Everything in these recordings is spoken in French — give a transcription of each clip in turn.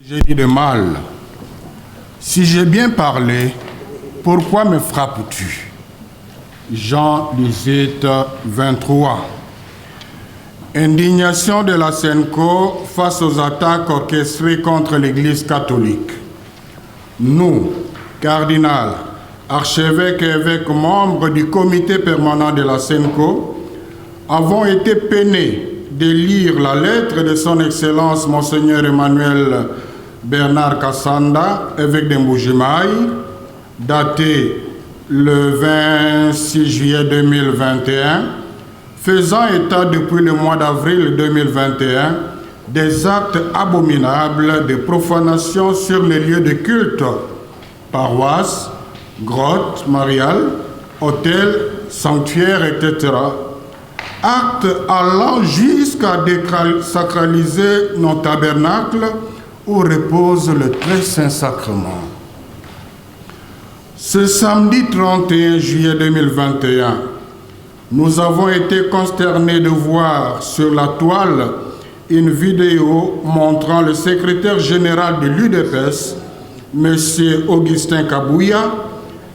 J'ai dit de mal. Si j'ai bien parlé, pourquoi me frappes-tu? Jean 18, 23. Indignation de la SENCO face aux attaques orchestrées contre l'Église catholique. Nous, cardinal, archevêques et évêques membres du comité permanent de la SENCO, avons été peinés de lire la lettre de son Excellence Monseigneur Emmanuel Bernard Kassanda, évêque de Mbujimayi, datée le 26 juillet 2021, faisant état depuis le mois d'avril 2021 des actes abominables de profanation sur les lieux de culte, paroisses, grottes mariales, hôtels, sanctuaires, etc. Actes allant jusqu'à désacraliser nos tabernacles où repose le très saint sacrement. Ce samedi 31 juillet 2021, nous avons été consternés de voir sur la toile une vidéo montrant le secrétaire général de l'UDPS, M. Augustin Kabouya,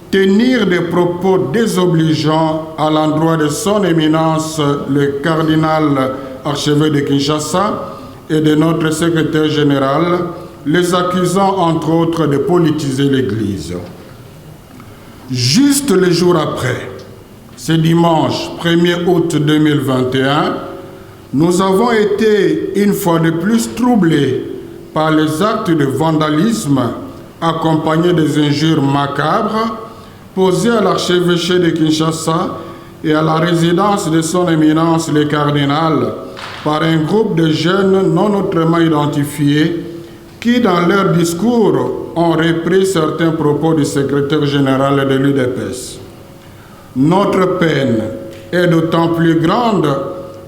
tenir des propos désobligeants à l'endroit de son éminence, le cardinal archevêque de Kinshasa, et de notre secrétaire général, les accusant entre autres de politiser l'Église. Juste le jour après, ce dimanche 1er août 2021, nous avons été une fois de plus troublés par les actes de vandalisme accompagnés des injures macabres posées à l'archevêché de Kinshasa et à la résidence de son éminence le cardinal par un groupe de jeunes non autrement identifiés qui, dans leur discours, ont repris certains propos du secrétaire général de l'UDPS. Notre peine est d'autant plus grande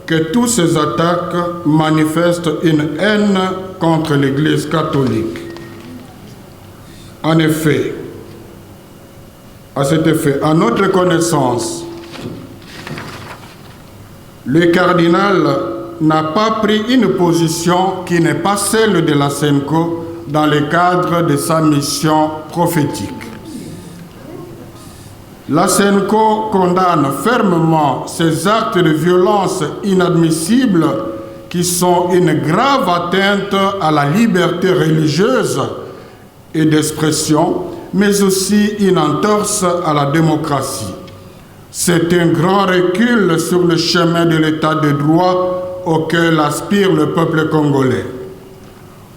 que toutes ces attaques manifestent une haine contre l'Église catholique. En effet, à cet effet, à notre connaissance, le cardinal n'a pas pris une position qui n'est pas celle de la SENCO dans le cadre de sa mission prophétique. La SENCO condamne fermement ces actes de violence inadmissibles qui sont une grave atteinte à la liberté religieuse et d'expression, mais aussi une entorse à la démocratie. C'est un grand recul sur le chemin de l'état de droit auquel aspire le peuple congolais.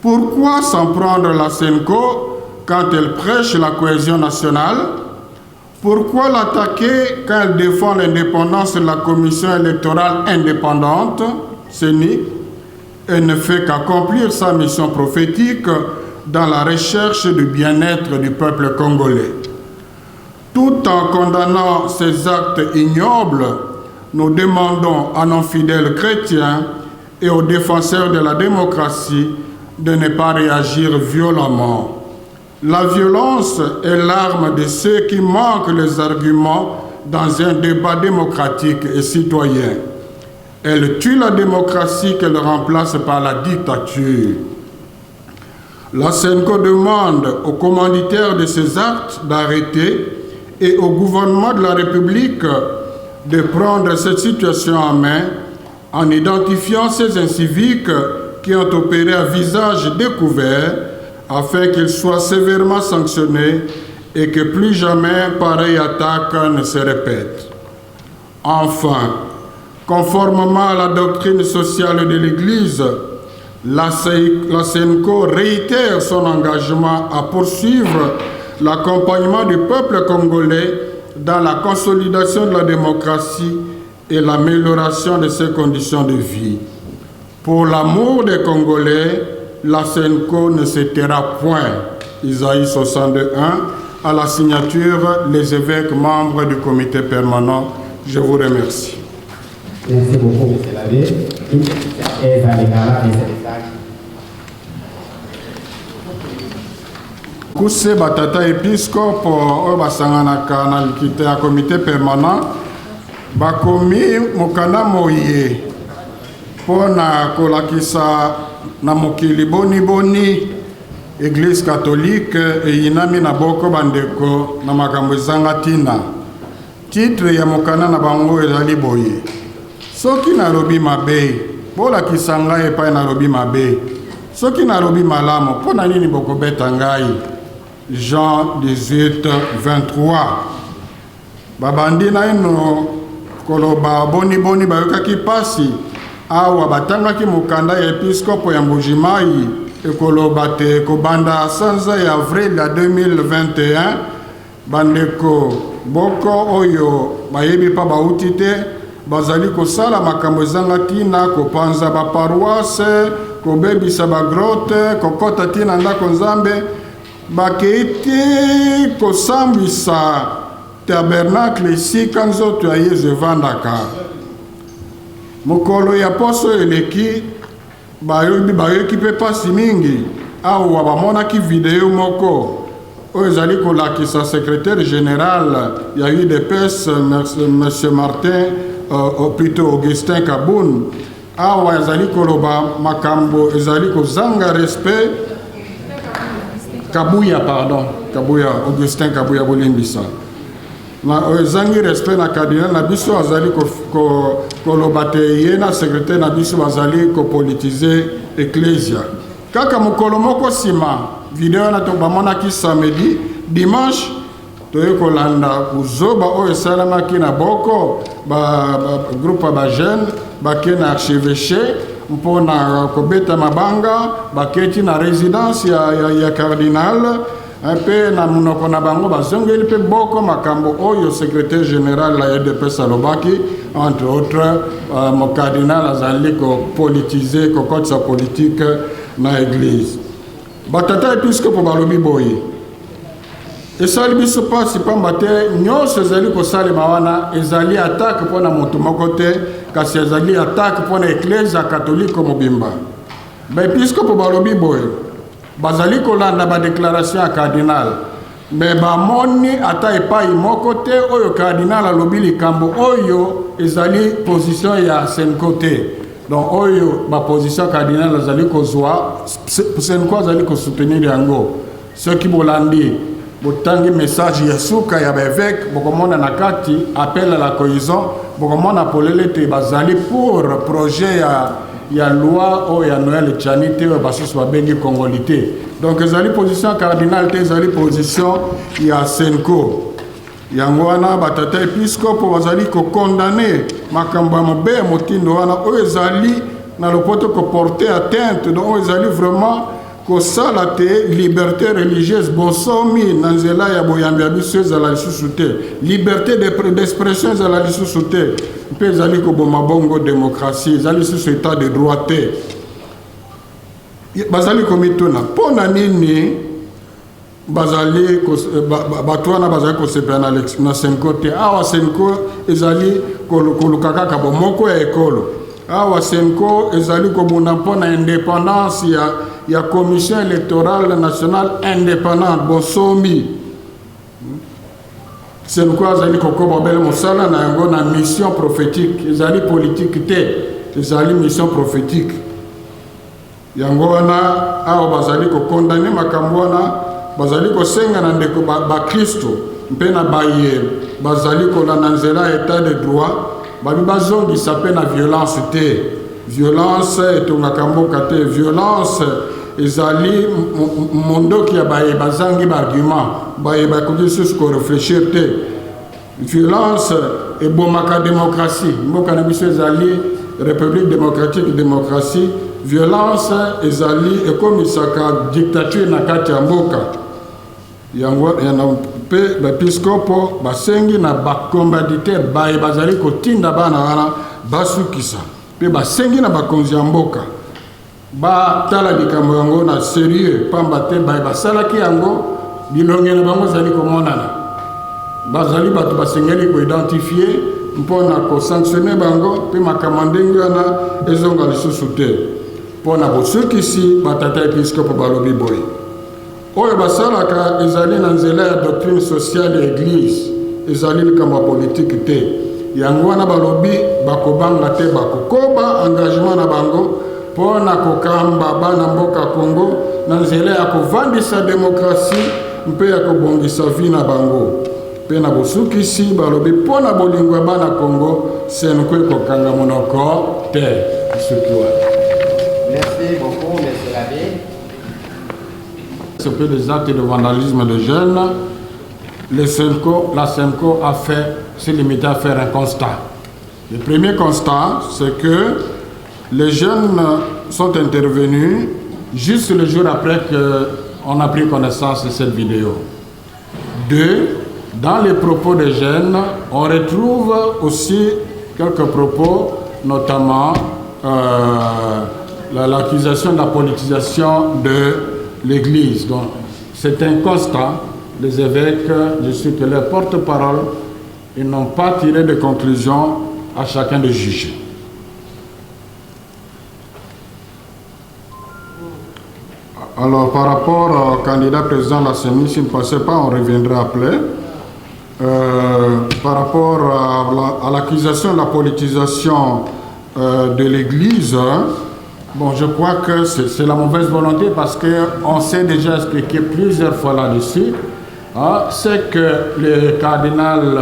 Pourquoi s'en prendre à la SENCO quand elle prêche la cohésion nationale? Pourquoi l'attaquer quand elle défend l'indépendance de la commission électorale indépendante, CENI, et ne fait qu'accomplir sa mission prophétique dans la recherche du bien-être du peuple congolais? Tout en condamnant ces actes ignobles, nous demandons à nos fidèles chrétiens et aux défenseurs de la démocratie de ne pas réagir violemment. La violence est l'arme de ceux qui manquent les arguments dans un débat démocratique et citoyen. Elle tue la démocratie qu'elle remplace par la dictature. La SENCO demande aux commanditaires de ces actes d'arrêter et au gouvernement de la République de prendre cette situation en main en identifiant ces inciviques qui ont opéré à visage découvert afin qu'ils soient sévèrement sanctionnés et que plus jamais pareille attaque ne se répète. Enfin, conformément à la doctrine sociale de l'Église, la SENCO réitère son engagement à poursuivre l'accompagnement du peuple congolais dans la consolidation de la démocratie et l'amélioration de ses conditions de vie. Pour l'amour des Congolais, la SENCO ne se taira point. Isaïe 62.1, à la signature, les évêques membres du comité permanent. Je vous remercie. Merci beaucoup, M. l'abbé. Kuse batata épiscope oyo basanganaka na likita ya comité permanent bakomi mokanda moye mpo na kolakisa na mokili boni Église catholique eyinami na boko bandeko na makambo ezanga tina. Titre ya mokana na bango ezali boye. Soki nalobi mabe, bolakisa ngai epai nalobi mabe. Soki nalobi malamu, mpona nini bokobeta ngai? Jean 18, 23. Babandi na ino koloba boni bayokaki pasi awa batangaki mokanda ya episkopo ya Mbujimai ekoloba te kobanda sanza ya avril ya 2021 bandeko boko oyo bayebi pa bauti te bazali kosala makambo ezanga tina kopanza baparoise kobebisa bagrote kokota tina ndako nzambe bakeiti kosambisa tabernacle esika nzoto ya Yesu evandaka. Mokolo ya poso eleki bayoki mpe pasi mingi awa bamonaki video moko oyo ezali kolakisa secrétaire général ya UDPS monsieur Martin plutôt Augustin Kaboun awa ezali koloba makambo ezali kozanga respect Kabuya Augustin Kabuya bolimbisa na ezangi respect na cardinal na biso azali koloba te ye na secrétaire na biso bazali kopolitize ecclesia kaka mokolo moko nsima video na to bamonaki samedi dimanche toye kolanda kuzoba oyo esalamaki na boko groupe ba jeune bake na archevêché mpona kobeta mabanga baketi na résidence ya cardinal mpe na munoko na bango bazongeli mpe boko makambo oyo secrétaire général la UDPS alobaki entre autres mon cardinal azali kopolitize kokotisa politique na église batata episkopo balobi boye esali biso pasi pamba te nyonso ezali kosalema wana ezali atake mpona moto moko te kasi ezali atake mpona eklezia katolike mobimba baepiskopo balobi boye bazali kolanda badéclaration ya cardinal me bamoni ata epai moko te oyo cardinal alobi likambo oyo ezali position ya senko te donc oyo baposition cardinal azali kozwa senko azali kosoutenir yango soki bolandi botangi message ya suka ya baévêque bokomona na kati appel à la cohésion bokomona polele te bazali pour projet ya loi oyo ya Noël Tchani te oyo basusu babengi congolité donc ezali position cardinal te ezali position ya senko yango wana batata episkopo bazali kokondane makambo ya mabe ya motindo wana oyo ezali na lopoto koporte atteinte donc oyo ezali vraiment kosala te liberté religieuse bosomi na nzela ya boyambi ya biso ezala lisusu te liberté d'expression ezala lisusu te mpe ezali koboma bongo démocratie ezali lisusu état de droit te bazali komituna mpona nini bazali bato wana bazali kosepela na senko te awa senko ezali koluka kaka bomoko ya ekolo awa senko ezali kobunda mpona indépendance ya commission électorale nationale indépendante bosomi senko azali kokoba bele mosala na yango na mission prophétique ezali politique te ezali mission prophétique yango wana awa bazali kokondane makambo wana bazali kosenga na ndeko bakristo mpe na baye bazali kolanda nzela état de droit babi bazongisa mpe na violence te violence etongaka mboka te violence ezali mondoki ya baye bazangi baargument baye bakoki lisusu korefléchir te violence ebomaka démocratie mboka na biso ezali république démocratique démocratie violence ezali ekomisaka dictature na kati ya mboka yango mpe baepiskopo basengi na bacommanditaire baye bazali kotinda bana wana basukisa mpe basengi na bakonzi ya mboka batala likambo yango na sérieux pamba te baye basalaki yango bilonge na bango ezali komonana bazali bato basengeli koidentifie mpona kosanctionne bango mpe makambo ndenge wana ezonga lisusu te mpona bosukisi batata episkopo balobi boye oyo basalaka ezali na nzela ya doctrine sociale ya église ezali likambo ya politike te yango wana balobi bakobanga te bakokoba engagement na bango mpona kokamba bana mboka Congo na nzela ya kovandisa demokrasi mpe ya kobongisa vi na bango mpe na bosukisi balobi mpona bolingo ya bana Congo senko ekokanga monoko te suki wana. Merci beaucoup, monsieur l'abbé. Ce peu des actes de vandalisme de jeunes, la SEMCO s'est limitée à faire un constat. Le premier constat, c'est que les jeunes sont intervenus juste le jour après qu'on a pris connaissance de cette vidéo. 2. Dans les propos des jeunes, on retrouve aussi quelques propos, notamment l'accusation de la politisation de l'Église. Donc, c'est un constat. Les évêques, je suis que leur porte-parole, ils n'ont pas tiré de conclusion, à chacun de juger. Alors, par rapport au candidat président de la CENI, s'il ne passait pas, on reviendra après. Par rapport à l'accusation de la politisation de l'Église, bon, je crois que c'est la mauvaise volonté parce qu'on s'est déjà expliqué plusieurs fois là-dessus. Ce que le cardinal,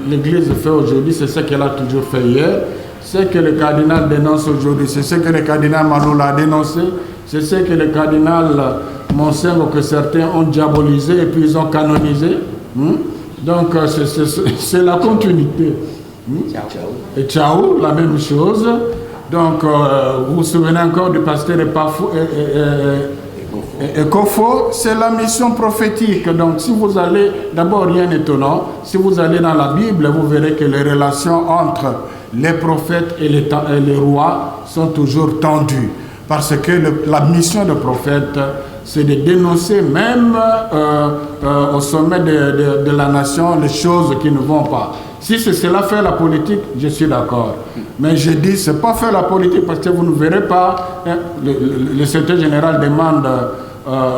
l'Église fait aujourd'hui, c'est ce qu'elle a toujours fait hier. Ce que le cardinal dénonce aujourd'hui, c'est ce que le cardinal Maloula a dénoncé. C'est ce que le cardinal Monsengo, que certains ont diabolisé et puis ils ont canonisé. Donc c'est la continuité. Et ciao, la même chose. Donc vous vous souvenez encore du pasteur Ekofo, c'est la mission prophétique. Donc si vous allez, d'abord rien d'étonnant, si vous allez dans la Bible, vous verrez que les relations entre les prophètes et les rois sont toujours tendues. Parce que la mission de prophète, c'est de dénoncer même au sommet de la nation les choses qui ne vont pas. Si c'est cela faire la politique, je suis d'accord. Mais je dis, ce n'est pas faire la politique parce que vous ne verrez pas, le secrétaire général demande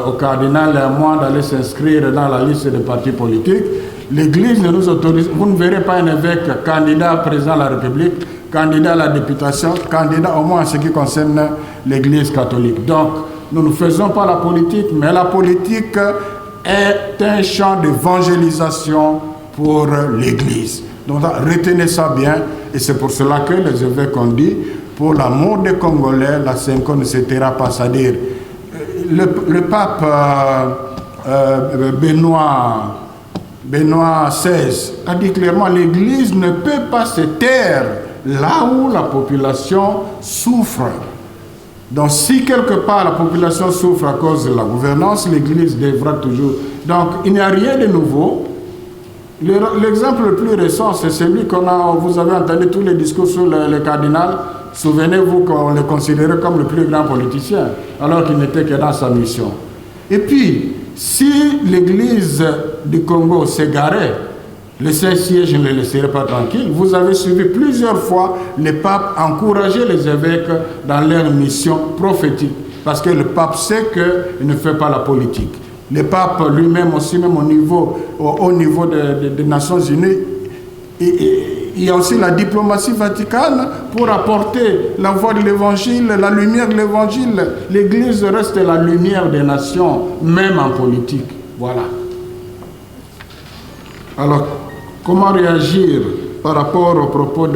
au cardinal et à moi d'aller s'inscrire dans la liste des partis politiques. L'Église ne nous autorise, vous ne verrez pas un évêque candidat à président de la République, candidat à la députation, candidat au moins en ce qui concerne l'Église catholique. Donc, nous ne faisons pas la politique, mais la politique est un champ d'évangélisation pour l'Église. Donc, retenez ça bien, et c'est pour cela que les évêques ont dit, pour l'amour des Congolais, la SEMCO ne se taira pas. C'est-à-dire, le pape Benoît XVI a dit clairement, l'Église ne peut pas se taire là où la population souffre. Donc si quelque part la population souffre à cause de la gouvernance, l'Église devra toujours... Donc il n'y a rien de nouveau. L'exemple le plus récent, c'est celui vous avez entendu tous les discours sur le cardinal. Souvenez-vous qu'on le considérait comme le plus grand politicien, alors qu'il n'était que dans sa mission. Et puis, si l'Église du Congo s'égarait, le Saint-Siège ne le laisserait pas tranquille. Vous avez suivi plusieurs fois le pape encourager les évêques dans leur mission prophétique. Parce que le pape sait qu'il ne fait pas la politique. Le pape lui-même aussi, même au niveau des Nations Unies, il y a aussi la diplomatie vaticane pour apporter la voix de l'Évangile, la lumière de l'Évangile. L'Église reste la lumière des nations, même en politique. Voilà. Alors, comment réagir par rapport au propos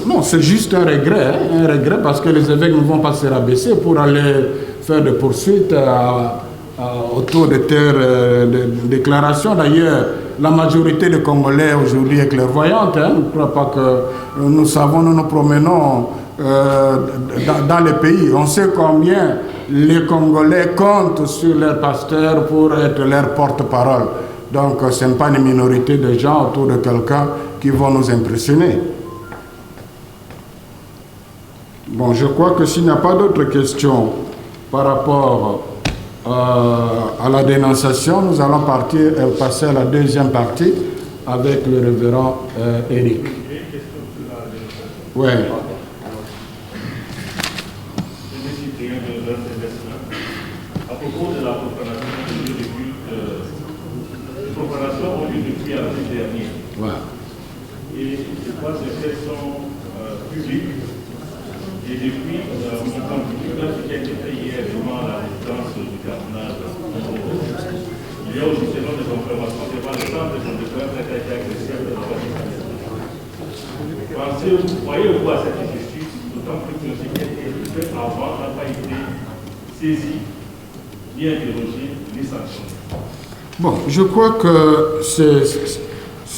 non, c'est juste un regret parce que les évêques ne vont pas se rabaisser pour aller faire des poursuites autour de terres de déclaration. D'ailleurs, la majorité des Congolais aujourd'hui est clairvoyante. Je ne crois pas que nous savons, nous nous promenons dans les pays. On sait combien les Congolais comptent sur leurs pasteurs pour être leur porte-parole. Donc, ce n'est pas une minorité de gens autour de quelqu'un qui vont nous impressionner. Bon, je crois que s'il n'y a pas d'autres questions par rapport à la dénonciation, nous allons passer à la deuxième partie avec le révérend Eric. Oui. À propos de la profanation des lieux de culte, les profanations ont lieu depuis avril dernier. Ouais. Et je crois que elles sont publiques. Et depuis, on continue dans ce qui a été fait hier devant la résidence du cardinal. Il y a aussi ce nom de confirmation devant le centre de défense qui a été agressé de la Pensez-vous, croyez-vous à cette justice, d'autant plus que ce qui a été fait avant n'a pas été saisi, ni interrogé, ni sanctionné? Bon, je crois que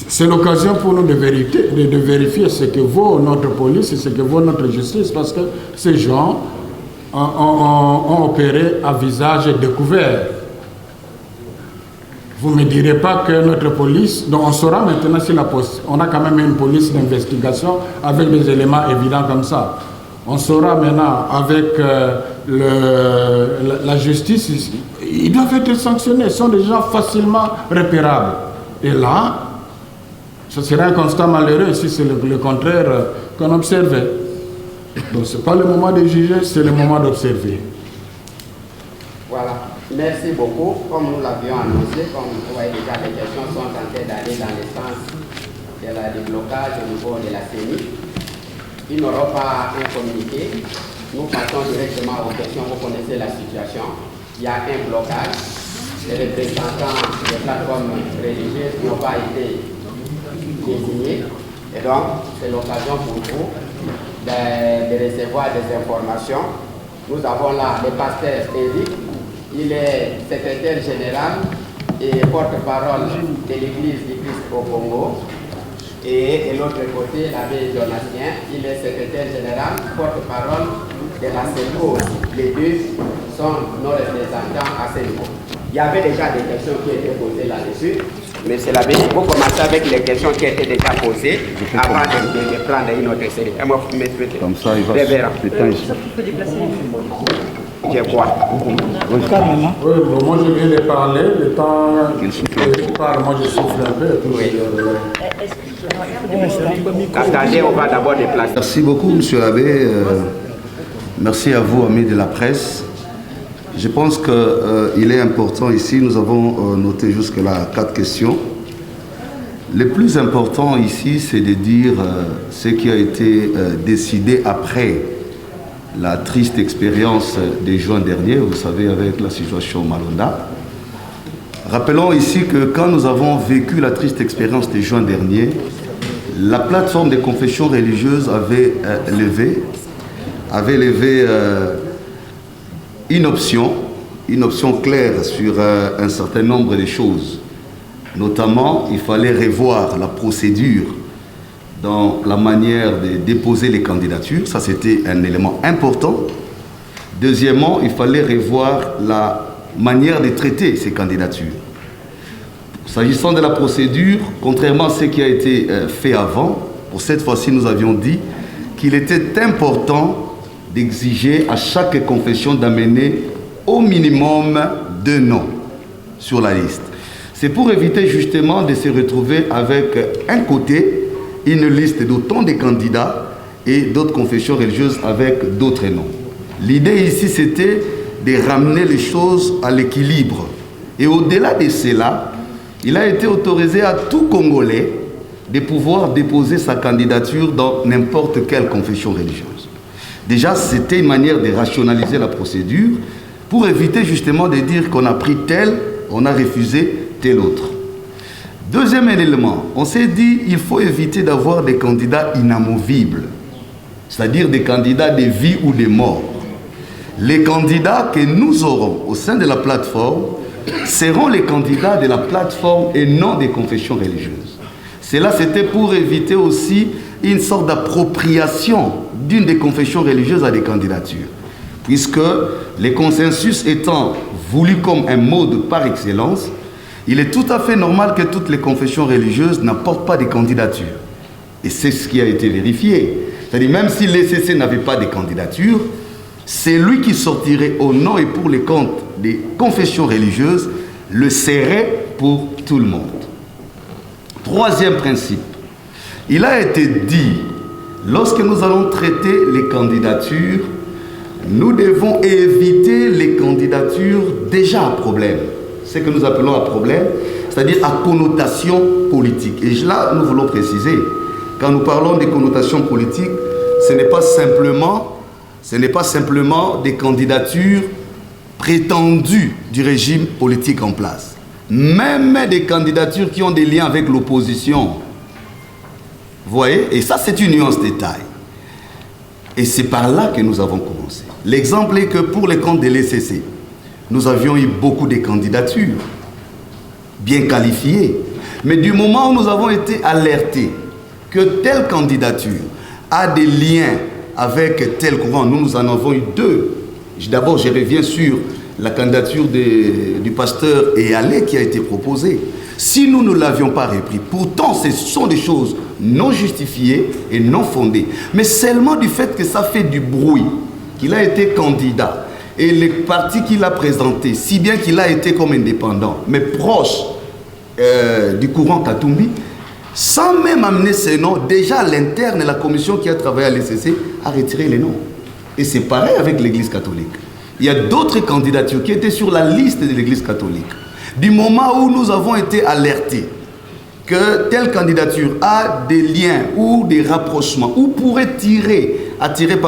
c'est l'occasion pour nous de vérifier ce que vaut notre police et ce que vaut notre justice, parce que ces gens ont opéré à visage découvert. Vous ne me direz pas que notre police, donc on saura maintenant si on a quand même une police d'investigation avec des éléments évidents comme ça. On saura maintenant avec la justice, ils doivent être sanctionnés, ils sont des gens facilement repérables. Et là, ce serait un constat malheureux si c'est le contraire qu'on observait. Donc ce n'est pas le moment de juger, c'est le moment d'observer. Voilà. Merci beaucoup. Comme nous l'avions annoncé, comme vous voyez déjà, les questions sont en train d'aller dans le sens de la déblocage au niveau de la CENI. Il n'aura pas un communiqué. Nous passons directement aux questions. Vous connaissez la situation. Il y a un blocage. Les représentants des plateformes religieuses n'ont pas été désignés. Et donc, c'est l'occasion pour vous de recevoir des informations. Nous avons là le pasteur Eric. Il est secrétaire général et porte-parole de l'Église du Christ au Congo. Et de l'autre côté, l'abbé Donatien, il est secrétaire général, porte-parole de la CEPO. Les deux sont nos représentants à ce niveau. Il y avait déjà des questions qui étaient posées là-dessus. Monsieur l'abbé, vous commencez avec les questions qui étaient déjà posées avant de prendre une autre série. Comme ça, il va se péter ici. Je crois. Oui, moi je viens de parler, le temps qu'il parle, moi je souffle un peu. Attendez, on va d'abord déplacer. Merci beaucoup, monsieur l'abbé. Merci à vous, amis de la presse. Je pense qu'il est important ici, nous avons noté jusque-là 4 questions. Le plus important ici, c'est de dire ce qui a été décidé après la triste expérience de juin dernier, vous savez, avec la situation Malonda. Rappelons ici que quand nous avons vécu la triste expérience de juin dernier, la plateforme des confessions religieuses avait levé une option claire sur un certain nombre de choses. Notamment, il fallait revoir la procédure dans la manière de déposer les candidatures. Ça, c'était un élément important. Deuxièmement, il fallait revoir la manière de traiter ces candidatures. S'agissant de la procédure, contrairement à ce qui a été fait avant, pour cette fois-ci, nous avions dit qu'il était important d'exiger à chaque confession d'amener au minimum 2 noms sur la liste. C'est pour éviter justement de se retrouver avec un côté une liste d'autant de candidats et d'autres confessions religieuses avec d'autres noms. L'idée ici, c'était de ramener les choses à l'équilibre. Et au-delà de cela, il a été autorisé à tout Congolais de pouvoir déposer sa candidature dans n'importe quelle confession religieuse. Déjà, c'était une manière de rationaliser la procédure pour éviter justement de dire qu'on a pris tel, on a refusé tel autre. Deuxième élément, on s'est dit qu'il faut éviter d'avoir des candidats inamovibles, c'est-à-dire des candidats de vie ou de mort. Les candidats que nous aurons au sein de la plateforme seront les candidats de la plateforme et non des confessions religieuses. Cela, c'était pour éviter aussi une sorte d'appropriation d'une des confessions religieuses à des candidatures, puisque les consensus étant voulus comme un mode par excellence, il est tout à fait normal que toutes les confessions religieuses n'apportent pas de candidatures. Et c'est ce qui a été vérifié. C'est-à-dire, même si l'ECC n'avait pas de candidature, c'est lui qui sortirait au nom et pour les comptes des confessions religieuses, le serait pour tout le monde. Troisième principe, il a été dit, lorsque nous allons traiter les candidatures, nous devons éviter les candidatures déjà à problème. Ce que nous appelons à problème, c'est-à-dire à connotation politique. Et là, nous voulons préciser, quand nous parlons des connotations politiques, ce n'est pas simplement Ce n'est pas simplement des candidatures prétendues du régime politique en place. Même des candidatures qui ont des liens avec l'opposition. Vous voyez? Et ça, c'est une nuance détail. Et c'est par là que nous avons commencé. L'exemple est que pour les comptes de l'ECC, nous avions eu beaucoup de candidatures, bien qualifiées. Mais du moment où nous avons été alertés que telle candidature a des liens avec tel courant, nous en avons eu deux. D'abord, je reviens sur la candidature du pasteur Eyalé qui a été proposée. Si nous ne l'avions pas repris, pourtant ce sont des choses non justifiées et non fondées, mais seulement du fait que ça fait du bruit, qu'il a été candidat, et les partis qu'il a présentés, si bien qu'il a été comme indépendant, mais proche du courant Katumbi, sans même amener ces noms, déjà à l'interne, la commission qui a travaillé à l'ECC a retiré les noms. Et c'est pareil avec l'Église catholique. Il y a d'autres candidatures qui étaient sur la liste de l'Église catholique. Du moment où nous avons été alertés que telle candidature a des liens ou des rapprochements, ou pourrait attirer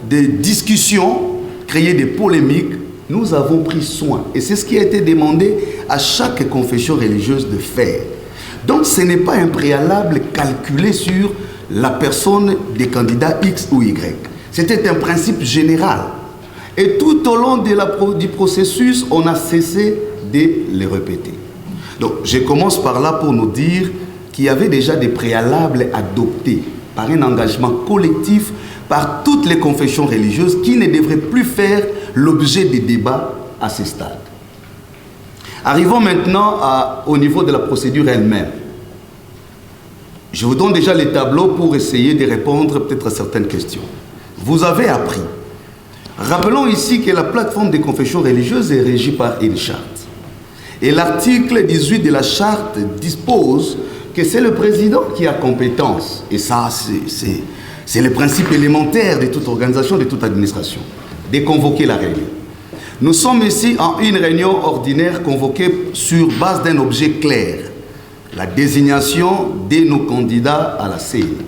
des discussions, créer des polémiques, nous avons pris soin. Et c'est ce qui a été demandé à chaque confession religieuse de faire. Donc ce n'est pas un préalable calculé sur la personne des candidats X ou Y. C'était un principe général. Et tout au long du processus, on a cessé de les répéter. Donc je commence par là pour nous dire qu'il y avait déjà des préalables adoptés par un engagement collectif par toutes les confessions religieuses qui ne devraient plus faire l'objet des débats à ce stade. Arrivons maintenant au niveau de la procédure elle-même. Je vous donne déjà les tableaux pour essayer de répondre peut-être à certaines questions. Vous avez appris. Rappelons ici que la plateforme des confessions religieuses est régie par une charte. Et l'article 18 de la charte dispose que c'est le président qui a compétence. Et ça, c'est le principe élémentaire de toute organisation, de toute administration, de convoquer la réunion. Nous sommes ici en une réunion ordinaire convoquée sur base d'un objet clair, la désignation de nos candidats à la CENI.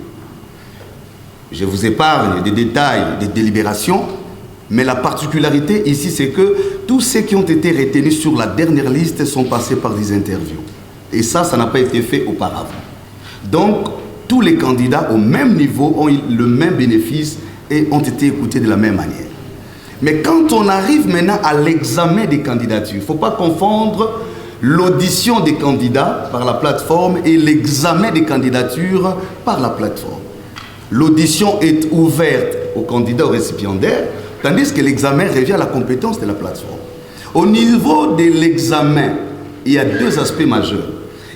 Je vous épargne des détails des délibérations, mais la particularité ici, c'est que tous ceux qui ont été retenus sur la dernière liste sont passés par des interviews. Et ça n'a pas été fait auparavant. Donc, tous les candidats au même niveau ont eu le même bénéfice et ont été écoutés de la même manière. Mais quand on arrive maintenant à l'examen des candidatures, il ne faut pas confondre l'audition des candidats par la plateforme et l'examen des candidatures par la plateforme. L'audition est ouverte aux candidats, aux récipiendaires, tandis que l'examen revient à la compétence de la plateforme. Au niveau de l'examen, il y a deux aspects majeurs.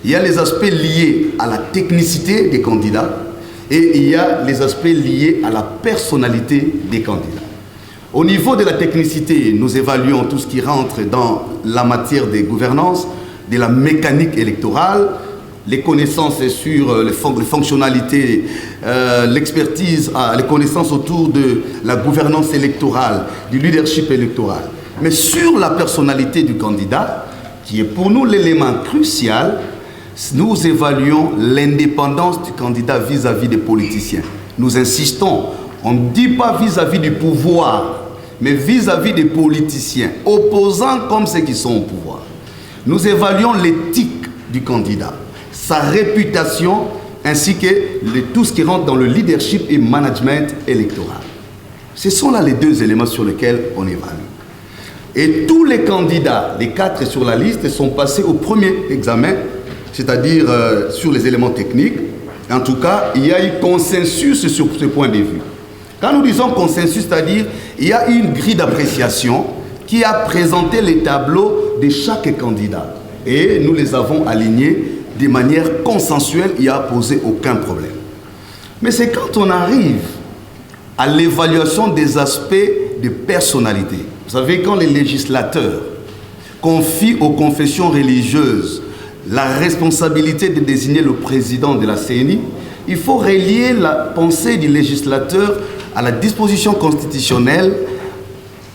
Il y a les aspects liés à la technicité des candidats et il y a les aspects liés à la personnalité des candidats. Au niveau de la technicité, nous évaluons tout ce qui rentre dans la matière des gouvernances, de la mécanique électorale, les connaissances sur les fonctionnalités, l'expertise, les connaissances autour de la gouvernance électorale, du leadership électoral. Mais sur la personnalité du candidat, qui est pour nous l'élément crucial, nous évaluons l'indépendance du candidat vis-à-vis des politiciens. Nous insistons, on ne dit pas vis-à-vis du pouvoir, mais vis-à-vis des politiciens, opposants comme ceux qui sont au pouvoir. Nous évaluons l'éthique du candidat, sa réputation, ainsi que tout ce qui rentre dans le leadership et management électoral. Ce sont là les deux éléments sur lesquels on évalue. Et tous les candidats, les 4 sur la liste, sont passés au premier examen, c'est-à-dire sur les éléments techniques. En tout cas, il y a eu consensus sur ce point de vue. Quand nous disons consensus, c'est-à-dire il y a une grille d'appréciation qui a présenté les tableaux de chaque candidat. Et nous les avons alignés de manière consensuelle, il n'y a posé aucun problème. Mais c'est quand on arrive à l'évaluation des aspects de personnalité. Vous savez, quand les législateurs confient aux confessions religieuses la responsabilité de désigner le président de la CENI, il faut relier la pensée du législateur à la disposition constitutionnelle,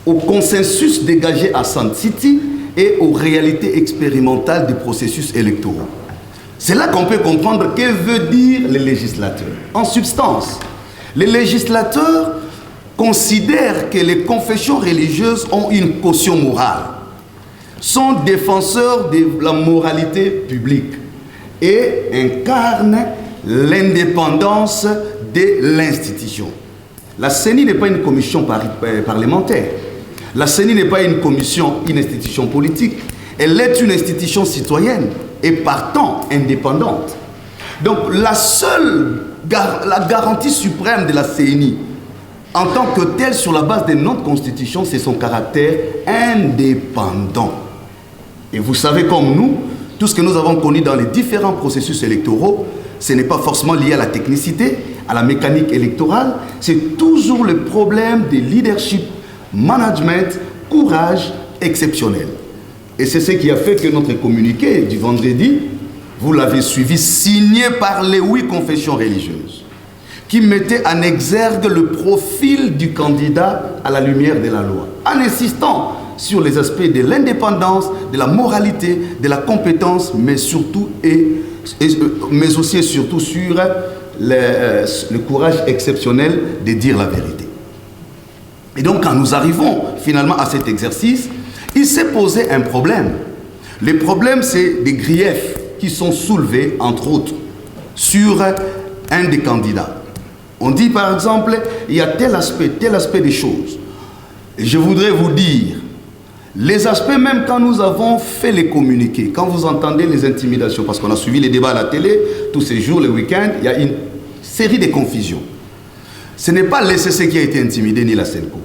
au consensus dégagé à Sun City et aux réalités expérimentales des processus électoraux. C'est là qu'on peut comprendre que veut dire les législateurs. En substance, les législateurs considèrent que les confessions religieuses ont une caution morale, sont défenseurs de la moralité publique et incarnent l'indépendance de l'institution. La CENI n'est pas une commission parlementaire. La CENI n'est pas une institution politique. Elle est une institution citoyenne et partant indépendante. Donc la garantie suprême de la CENI, en tant que telle, sur la base de notre constitution, c'est son caractère indépendant. Et vous savez comme nous, tout ce que nous avons connu dans les différents processus électoraux, ce n'est pas forcément lié à la technicité, à la mécanique électorale, c'est toujours le problème de leadership, management, courage exceptionnel. Et c'est ce qui a fait que notre communiqué du vendredi, vous l'avez suivi, signé par les 8 confessions religieuses, qui mettait en exergue le profil du candidat à la lumière de la loi, en insistant sur les aspects de l'indépendance, de la moralité, de la compétence, mais surtout mais aussi et surtout sur le courage exceptionnel de dire la vérité. Et donc quand nous arrivons finalement à cet exercice, il s'est posé un problème. Le problème, c'est des griefs qui sont soulevés, entre autres, sur un des candidats. On dit par exemple, il y a tel aspect des choses. Et je voudrais vous dire, les aspects, même quand nous avons fait les communiqués, quand vous entendez les intimidations, parce qu'on a suivi les débats à la télé, tous ces jours, les week-ends, il y a une série de confusions. Ce n'est pas l'ECC qui a été intimidé, ni la SENCO.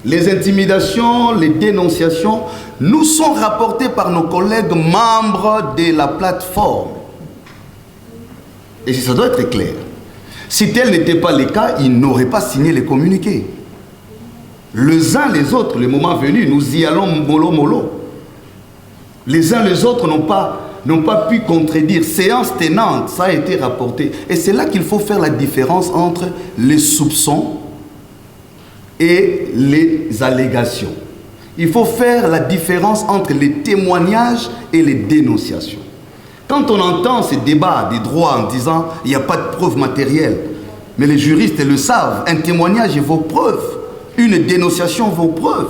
Les intimidations, les dénonciations nous sont rapportées par nos collègues membres de la plateforme. Et ça doit être clair. Si tel n'était pas le cas, ils n'auraient pas signé les communiqués. Les uns les autres, le moment venu, nous y allons mollo mollo. Les uns les autres n'ont pas pu contredire. Séance tenante, ça a été rapporté. Et c'est là qu'il faut faire la différence entre les soupçons et les allégations. Il faut faire la différence entre les témoignages et les dénonciations. Quand on entend ces débats des droits en disant il n'y a pas de preuves matérielles, mais les juristes le savent, un témoignage vaut preuve, une dénonciation vaut preuve.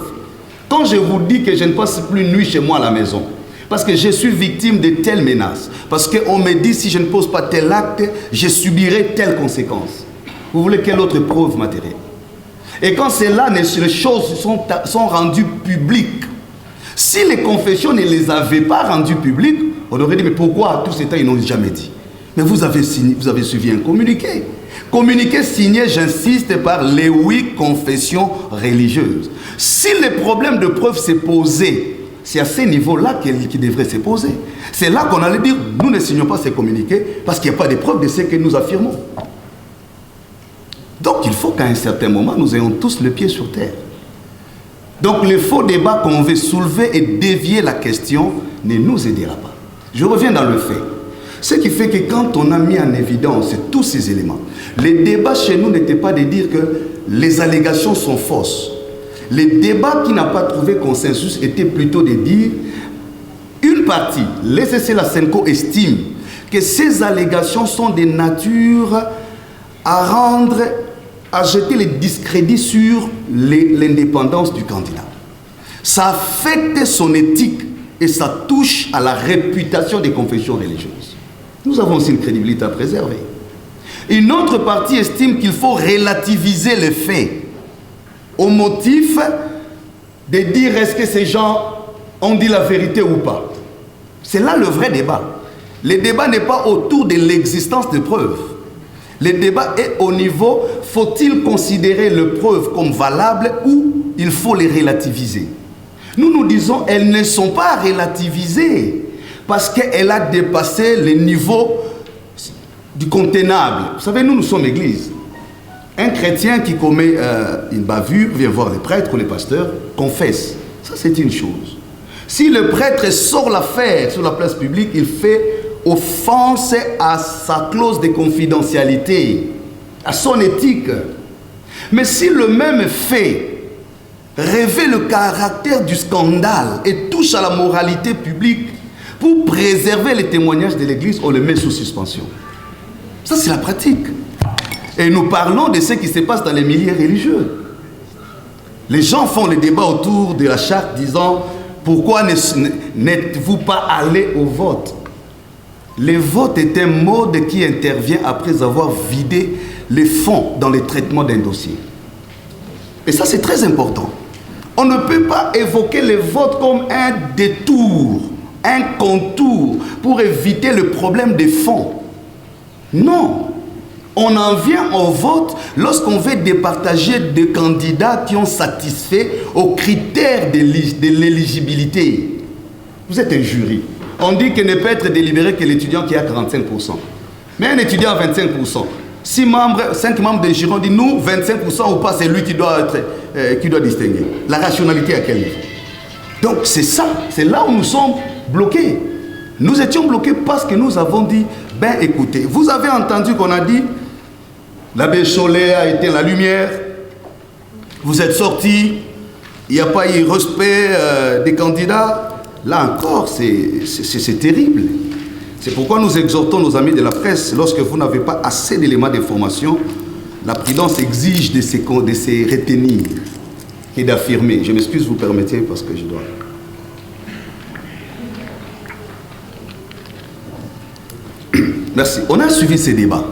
Quand je vous dis que je ne passe plus nuit chez moi à la maison, parce que je suis victime de telles menaces, parce qu'on me dit si je ne pose pas tel acte, je subirai telle conséquence. Vous voulez quelle autre preuve matérielle? Et quand c'est là, les choses sont rendues publiques. Si les confessions ne les avaient pas rendues publiques, on aurait dit, mais pourquoi tout ce temps ils n'ont jamais dit? Mais vous avez suivi un communiqué. Communiqué signé, j'insiste, par les 8 confessions religieuses. Si le problème de preuve s'est posé, c'est à ce niveau-là qu'il devrait se poser. C'est là qu'on allait dire, nous ne signons pas ces communiqués parce qu'il n'y a pas de preuve de ce que nous affirmons. Donc il faut qu'à un certain moment, nous ayons tous le pied sur terre. Donc le faux débat qu'on veut soulever et dévier la question ne nous aidera pas. Je reviens dans le fait. Ce qui fait que quand on a mis en évidence tous ces éléments, les débats chez nous n'étaient pas de dire que les allégations sont fausses. Les débats qui n'ont pas trouvé consensus étaient plutôt de dire une partie, l'ECC, la SENCO estime que ces allégations sont de nature à jeter le discrédit sur l'indépendance du candidat. Ça affecte son éthique et ça touche à la réputation des confessions religieuses. Nous avons aussi une crédibilité à préserver. Une autre partie estime qu'il faut relativiser les faits au motif de dire est-ce que ces gens ont dit la vérité ou pas. C'est là le vrai débat. Le débat n'est pas autour de l'existence de preuves. Le débat est au niveau, faut-il considérer les preuves comme valables ou il faut les relativiser? Nous disons, elles ne sont pas relativisées parce qu'elle a dépassé le niveau du contenable. Vous savez, nous sommes église. Un chrétien qui commet une bavure vient voir les prêtres ou les pasteurs, confesse. Ça, c'est une chose. Si le prêtre sort l'affaire sur la place publique, il fait offense à sa clause de confidentialité, à son éthique. Mais si le même fait révèle le caractère du scandale et touche à la moralité publique, pour préserver les témoignages de l'Église, on les met sous suspension. Ça, c'est la pratique. Et nous parlons de ce qui se passe dans les milieux religieux. Les gens font le débat autour de la charte disant pourquoi n'êtes-vous pas allé au vote? Le vote est un mode qui intervient après avoir vidé les fonds dans le traitement d'un dossier. Et ça, c'est très important. On ne peut pas évoquer le vote comme un détour, un contour pour éviter le problème des fonds. Non. On en vient au vote lorsqu'on veut départager des candidats qui ont satisfait aux critères de l'éligibilité. Vous êtes un jury. On dit qu'il ne peut être délibéré que l'étudiant qui a 45%. Mais un étudiant à 25%. 5 membres de jury ont dit nous, 25% ou pas, c'est lui qui doit distinguer. La rationalité à quel niveau? Donc c'est ça, c'est là où nous sommes bloqués. Nous étions bloqués parce que nous avons dit, ben écoutez, vous avez entendu qu'on a dit, l'abbé Cholet a éteint la lumière, vous êtes sortis, il n'y a pas eu respect des candidats. Là encore, c'est terrible. C'est pourquoi nous exhortons nos amis de la presse, lorsque vous n'avez pas assez d'éléments d'information, la prudence exige de se retenir et d'affirmer. Je m'excuse, vous permettez, parce que je dois... Merci. On a suivi ces débats.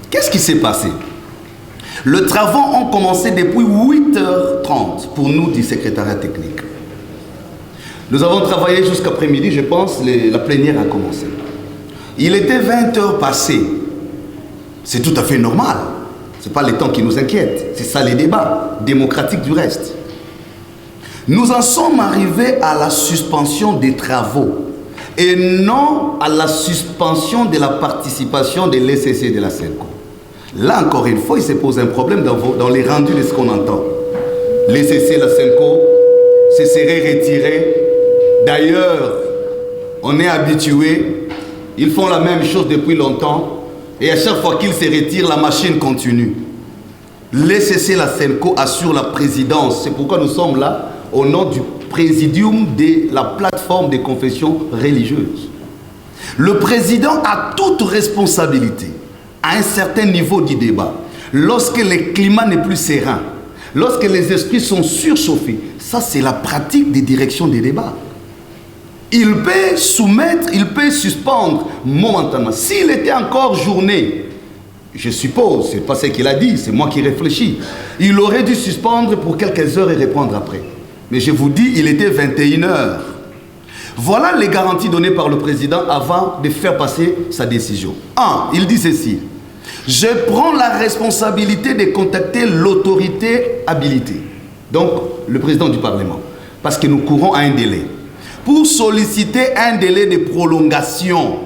Qu'est-ce qui s'est passé? Les travaux ont commencé depuis 8h30 pour nous du secrétariat technique. Nous avons travaillé jusqu'après-midi, je pense, la plénière a commencé. Il était 20h passées. C'est tout à fait normal. Ce n'est pas le temps qui nous inquiète. C'est ça les débats démocratiques du reste. Nous en sommes arrivés à la suspension des travaux et non à la suspension de la participation de l'ECC de la SENCO. Là, encore une fois, il se pose un problème dans les rendus de ce qu'on entend. L'ECC, la SENCO, se serait retiré. D'ailleurs, on est habitué, ils font la même chose depuis longtemps, et à chaque fois qu'ils se retirent, la machine continue. L'ECC, la SENCO assure la présidence. C'est pourquoi nous sommes là, au nom du présidium de la plateforme des confessions religieuses. Le président a toute responsabilité à un certain niveau du débat. Lorsque le climat n'est plus serein, lorsque les esprits sont surchauffés, ça c'est la pratique des directions des débats. Il peut soumettre, il peut suspendre momentanément. S'il était encore journée, je suppose, c'est pas ce qu'il a dit, c'est moi qui réfléchis, il aurait dû suspendre pour quelques heures et reprendre après. Mais je vous dis, il était 21h. Voilà les garanties données par le président avant de faire passer sa décision. 1. Il dit ceci. Je prends la responsabilité de contacter l'autorité habilitée. Donc, le président du Parlement. Parce que nous courons à un délai. Pour solliciter un délai de prolongation.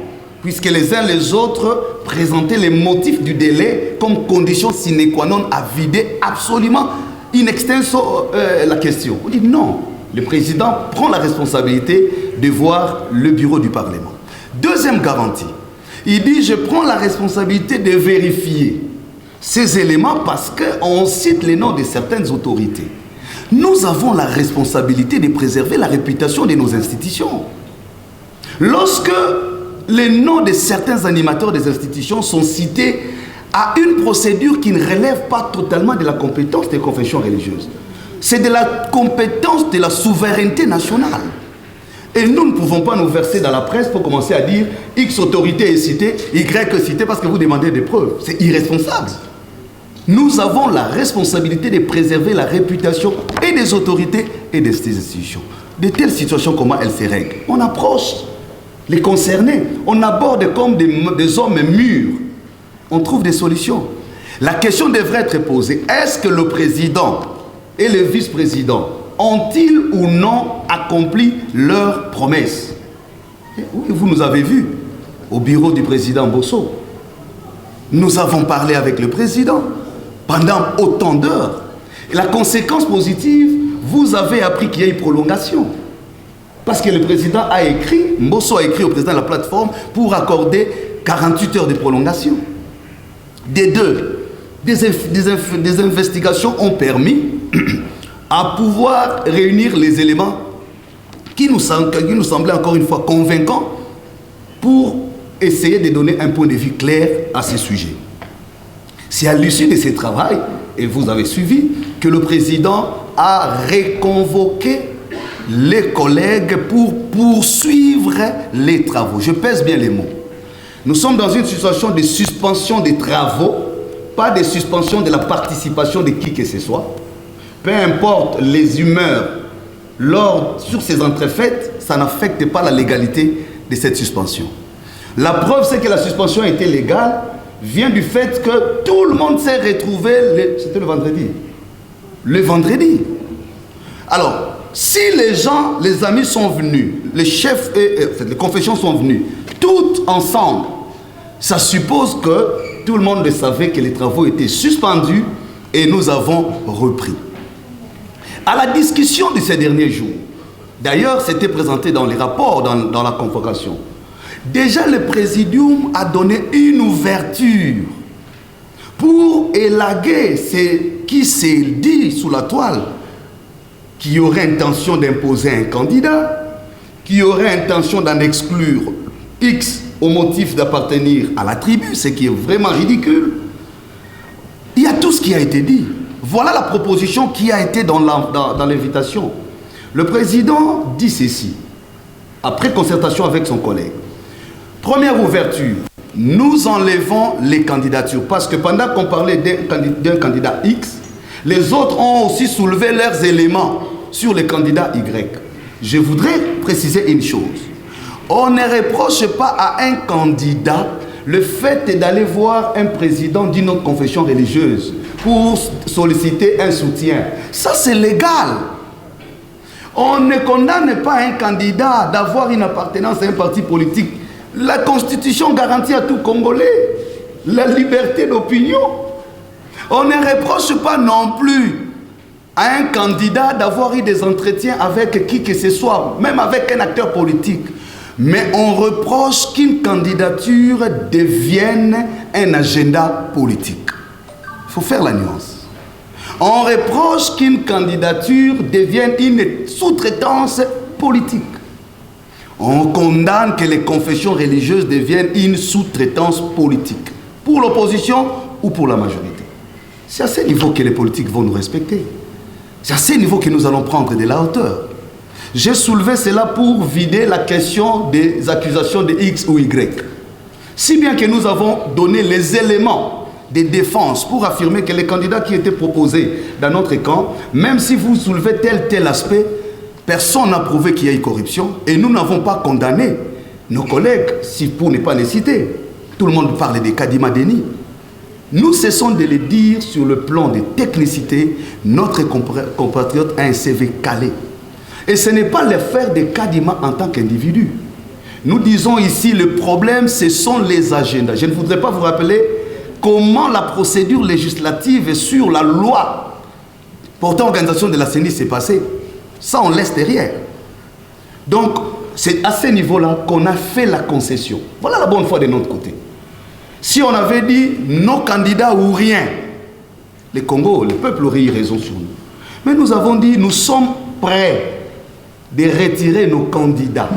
Puisque les uns les autres présentaient les motifs du délai comme condition sine qua non à vider absolument in extenso la question. On dit non. Le président prend la responsabilité de voir le bureau du Parlement. Deuxième garantie, il dit je prends la responsabilité de vérifier ces éléments parce qu'on cite les noms de certaines autorités. Nous avons la responsabilité de préserver la réputation de nos institutions. Lorsque les noms de certains animateurs des institutions sont cités à une procédure qui ne relève pas totalement de la compétence des confessions religieuses, c'est de la compétence de la souveraineté nationale. Et nous ne pouvons pas nous verser dans la presse pour commencer à dire X autorité est citée, Y est citée parce que vous demandez des preuves. C'est irresponsable. Nous avons la responsabilité de préserver la réputation et des autorités et des institutions. De telles situations, comment elles se règlent? On approche les concernés, on aborde comme des hommes mûrs. On trouve des solutions. La question devrait être posée. Est-ce que le président et le vice-président ont-ils ou non accompli leurs promesses? Oui, vous nous avez vus au bureau du président Bosso. Nous avons parlé avec le président pendant autant d'heures. La conséquence positive, vous avez appris qu'il y a eu prolongation. Parce que le président a écrit, Bosso a écrit au président de la plateforme pour accorder 48 heures de prolongation. Des investigations ont permis à pouvoir réunir les éléments qui nous semblaient encore une fois convaincants pour essayer de donner un point de vue clair à ce sujet. C'est à l'issue de ce travail, et vous avez suivi, que le président à reconvoquer les collègues pour poursuivre les travaux. Je pèse bien les mots. Nous sommes dans une situation de suspension des travaux, pas de suspension de la participation de qui que ce soit. Peu importe les humeurs sur ces entrefaites, ça n'affecte pas la légalité de cette suspension. La preuve, c'est que la suspension a été légale, vient du fait que tout le monde s'est retrouvé, c'était le vendredi. Le vendredi. Alors, si les gens, les amis sont venus, les chefs et les confessions sont venus, toutes ensemble, ça suppose que tout le monde savait que les travaux étaient suspendus et nous avons repris. À la discussion de ces derniers jours, d'ailleurs c'était présenté dans les rapports, dans la convocation, déjà le présidium a donné une ouverture pour élaguer ce qui s'est dit sous la toile, qui aurait intention d'imposer un candidat, qui aurait intention d'en exclure X au motif d'appartenir à la tribu, ce qui est vraiment ridicule. Il y a tout ce qui a été dit. Voilà la proposition qui a été dans l'invitation. Le président dit ceci, après concertation avec son collègue. Première ouverture, nous enlevons les candidatures, parce que pendant qu'on parlait d'un candidat X, les autres ont aussi soulevé leurs éléments sur le candidat Y. Je voudrais préciser une chose. On ne reproche pas à un candidat le fait d'aller voir un président d'une autre confession religieuse pour solliciter un soutien. Ça, c'est légal. On ne condamne pas un candidat d'avoir une appartenance à un parti politique. La Constitution garantit à tout Congolais la liberté d'opinion. On ne reproche pas non plus à un candidat d'avoir eu des entretiens avec qui que ce soit, même avec un acteur politique. Mais on reproche qu'une candidature devienne un agenda politique. Il faut faire la nuance. On reproche qu'une candidature devienne une sous-traitance politique. On condamne que les confessions religieuses deviennent une sous-traitance politique. Pour l'opposition ou pour la majorité. C'est à ce niveau que les politiques vont nous respecter. C'est à ce niveau que nous allons prendre de la hauteur. J'ai soulevé cela pour vider la question des accusations de X ou Y. Si bien que nous avons donné les éléments de défense pour affirmer que les candidats qui étaient proposés dans notre camp, même si vous soulevez tel aspect, personne n'a prouvé qu'il y a eu corruption et nous n'avons pas condamné nos collègues, si pour ne pas les citer. Tout le monde parle des Kadima Denis. Nous cessons de le dire sur le plan de technicité, notre compatriote a un CV calé. Et ce n'est pas l'affaire de Kadima en tant qu'individu. Nous disons ici, le problème, ce sont les agendas. Je ne voudrais pas vous rappeler comment la procédure législative sur la loi portant organisation de la CENI s'est passée. Ça, on laisse derrière. Donc, c'est à ce niveau-là qu'on a fait la concession. Voilà la bonne foi de notre côté. Si on avait dit nos candidats ou rien, le Congo, le peuple aurait eu raison sur nous. Mais nous avons dit, nous sommes prêts de retirer nos candidats.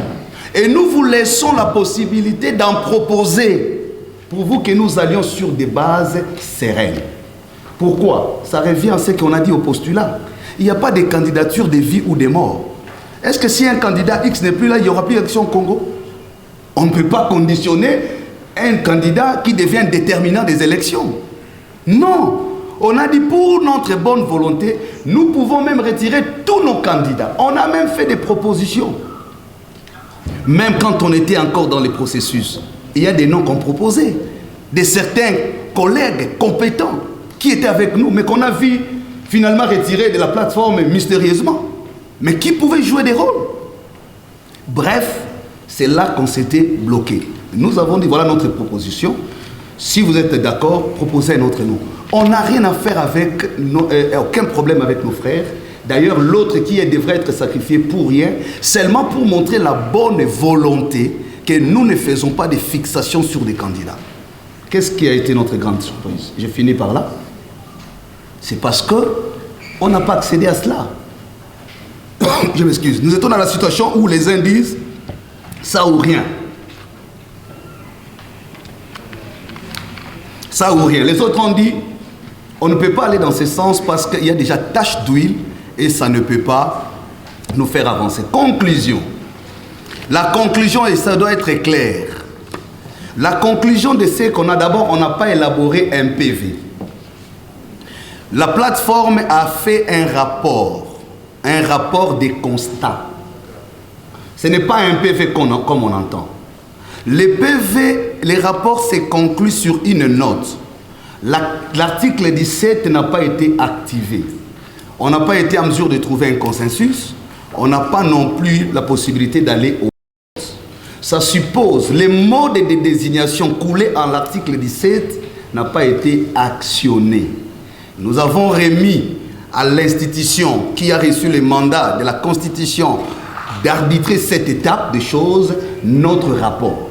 Et nous vous laissons la possibilité d'en proposer pour vous que nous allions sur des bases sereines. Pourquoi? Ça revient à ce qu'on a dit au postulat. Il n'y a pas de candidature de vie ou de mort. Est-ce que si un candidat X n'est plus là, il n'y aura plus d'élection au Congo? On ne peut pas conditionner un candidat qui devient déterminant des élections. Non. On a dit pour notre bonne volonté, nous pouvons même retirer tous nos candidats. On a même fait des propositions. Même quand on était encore dans les processus, il y a des noms qu'on proposait. De certains collègues compétents qui étaient avec nous, mais qu'on a vu finalement retirés de la plateforme mystérieusement. Mais qui pouvaient jouer des rôles. Bref, c'est là qu'on s'était bloqué. Nous avons dit, voilà notre proposition. Si vous êtes d'accord, proposez un autre nom. On n'a rien à faire avec, aucun problème avec nos frères. D'ailleurs, l'autre qui devrait être sacrifié pour rien, seulement pour montrer la bonne volonté que nous ne faisons pas de fixation sur des candidats. Qu'est-ce qui a été notre grande surprise? Je finis par là. C'est parce qu'on n'a pas accédé à cela. Je m'excuse. Nous étions dans la situation où les uns disent ça ou rien. Ça ou rien. Les autres ont dit on ne peut pas aller dans ce sens parce qu'il y a déjà tache d'huile et ça ne peut pas nous faire avancer. Conclusion. La conclusion, et ça doit être clair. La conclusion de ce qu'on a, d'abord, on n'a pas élaboré un PV. La plateforme a fait un rapport des constats. Ce n'est pas un PV comme on entend. Les PV, les rapports se concluent sur une note. L'article 17 n'a pas été activé. On n'a pas été en mesure de trouver un consensus. On n'a pas non plus la possibilité d'aller au vote. Ça suppose, les modes de désignation coulés en l'article 17 n'a pas été actionné. Nous avons remis à l'institution qui a reçu le mandat de la Constitution d'arbitrer cette étape des choses, notre rapport.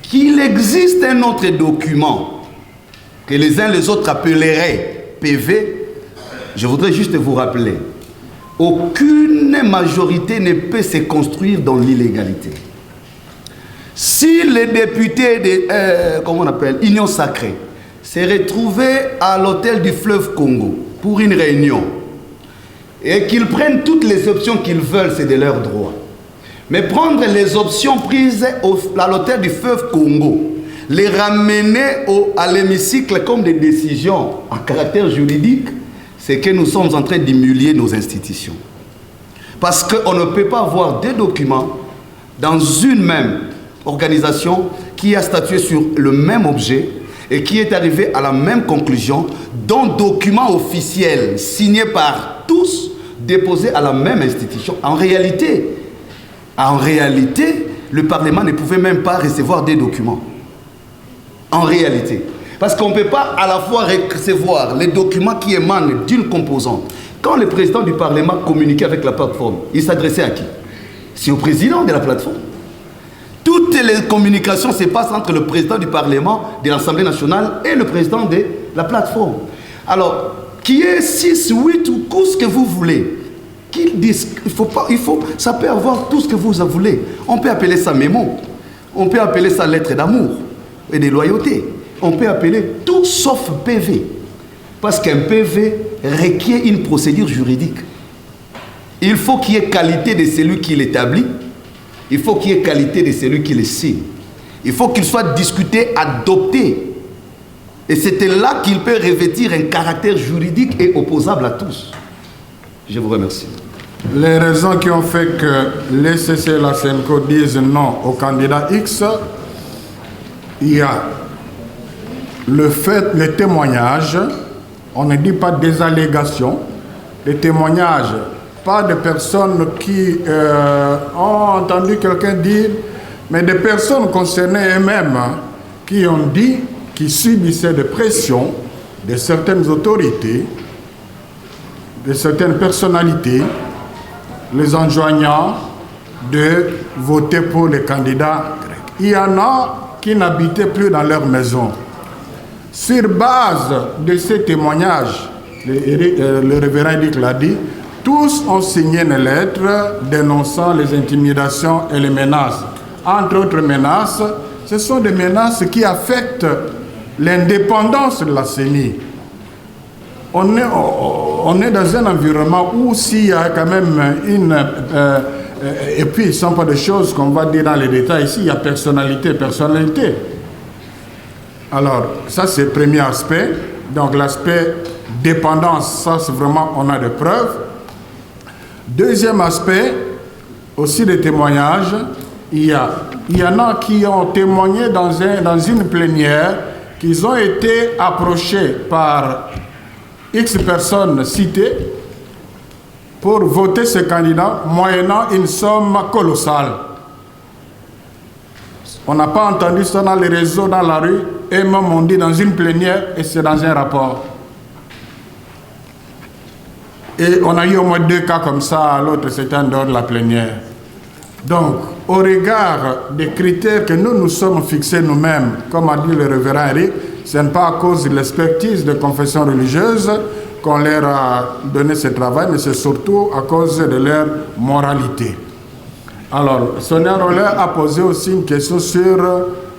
Qu'il existe un autre document que les uns les autres appelleraient PV, je voudrais juste vous rappeler, aucune majorité ne peut se construire dans l'illégalité. Si les députés de, comment on appelle, Union Sacrée, se retrouvaient à l'hôtel du fleuve Congo pour une réunion et qu'ils prennent toutes les options qu'ils veulent, c'est de leur droit. Mais prendre les options prises à l'hôtel du fleuve Congo, les ramener à l'hémicycle comme des décisions à caractère juridique, c'est que nous sommes en train d'humilier nos institutions. Parce qu'on ne peut pas avoir deux documents dans une même organisation qui a statué sur le même objet et qui est arrivé à la même conclusion, dont document officiel signé par tous, déposé à la même institution. En réalité, le Parlement ne pouvait même pas recevoir des documents. En réalité. Parce qu'on ne peut pas à la fois recevoir les documents qui émanent d'une composante. Quand le président du Parlement communiquait avec la plateforme, il s'adressait à qui? C'est au président de la plateforme. Toutes les communications se passent entre le président du Parlement, de l'Assemblée nationale et le président de la plateforme. Alors, qui est 6, 8 ou tout ce que vous voulez, qu'ils disent, ça peut avoir tout ce que vous voulez. On peut appeler ça mémo, on peut appeler ça lettre d'amour et de loyauté. On peut appeler tout sauf PV. Parce qu'un PV requiert une procédure juridique. Il faut qu'il y ait qualité de celui qui l'établit. Il faut qu'il y ait qualité de celui qui le signe. Il faut qu'il soit discuté, adopté. Et c'était là qu'il peut revêtir un caractère juridique et opposable à tous. Je vous remercie. Les raisons qui ont fait que les CC et la SENCO disent non au candidat X, il y a le fait, les témoignages, on ne dit pas des allégations, les témoignages, pas de personnes qui ont entendu quelqu'un dire, mais des personnes concernées elles-mêmes qui ont dit qu'ils subissaient des pressions de certaines autorités, de certaines personnalités, les enjoignant de voter pour les candidats grecs. Il y en a qui n'habitaient plus dans leur maison. Sur base de ces témoignages, le révérend Eric l'a dit, tous ont signé une lettre dénonçant les intimidations et les menaces. Entre autres menaces, ce sont des menaces qui affectent l'indépendance de la CENI. On est dans un environnement où s'il y a quand même une... et puis, ce ne sont pas des choses qu'on va dire dans les détails. Ici, il y a personnalité. Alors, ça c'est le premier aspect. Donc, l'aspect dépendance, ça c'est vraiment, on a des preuves. Deuxième aspect, aussi des témoignages. Il y en a qui ont témoigné dans une plénière qu'ils ont été approchés par X personnes citées pour voter ce candidat moyennant une somme colossale. On n'a pas entendu ça dans les réseaux, dans la rue, et même on dit dans une plénière, et c'est dans un rapport. Et on a eu au moins 2 cas comme ça, l'autre c'était en dehors de la plénière. Donc, au regard des critères que nous sommes fixés nous-mêmes, comme a dit le révérend Eric, ce n'est pas à cause de l'expertise de confession religieuse qu'on leur a donné ce travail, mais c'est surtout à cause de leur moralité. Alors, Sonia Roller a posé aussi une question sur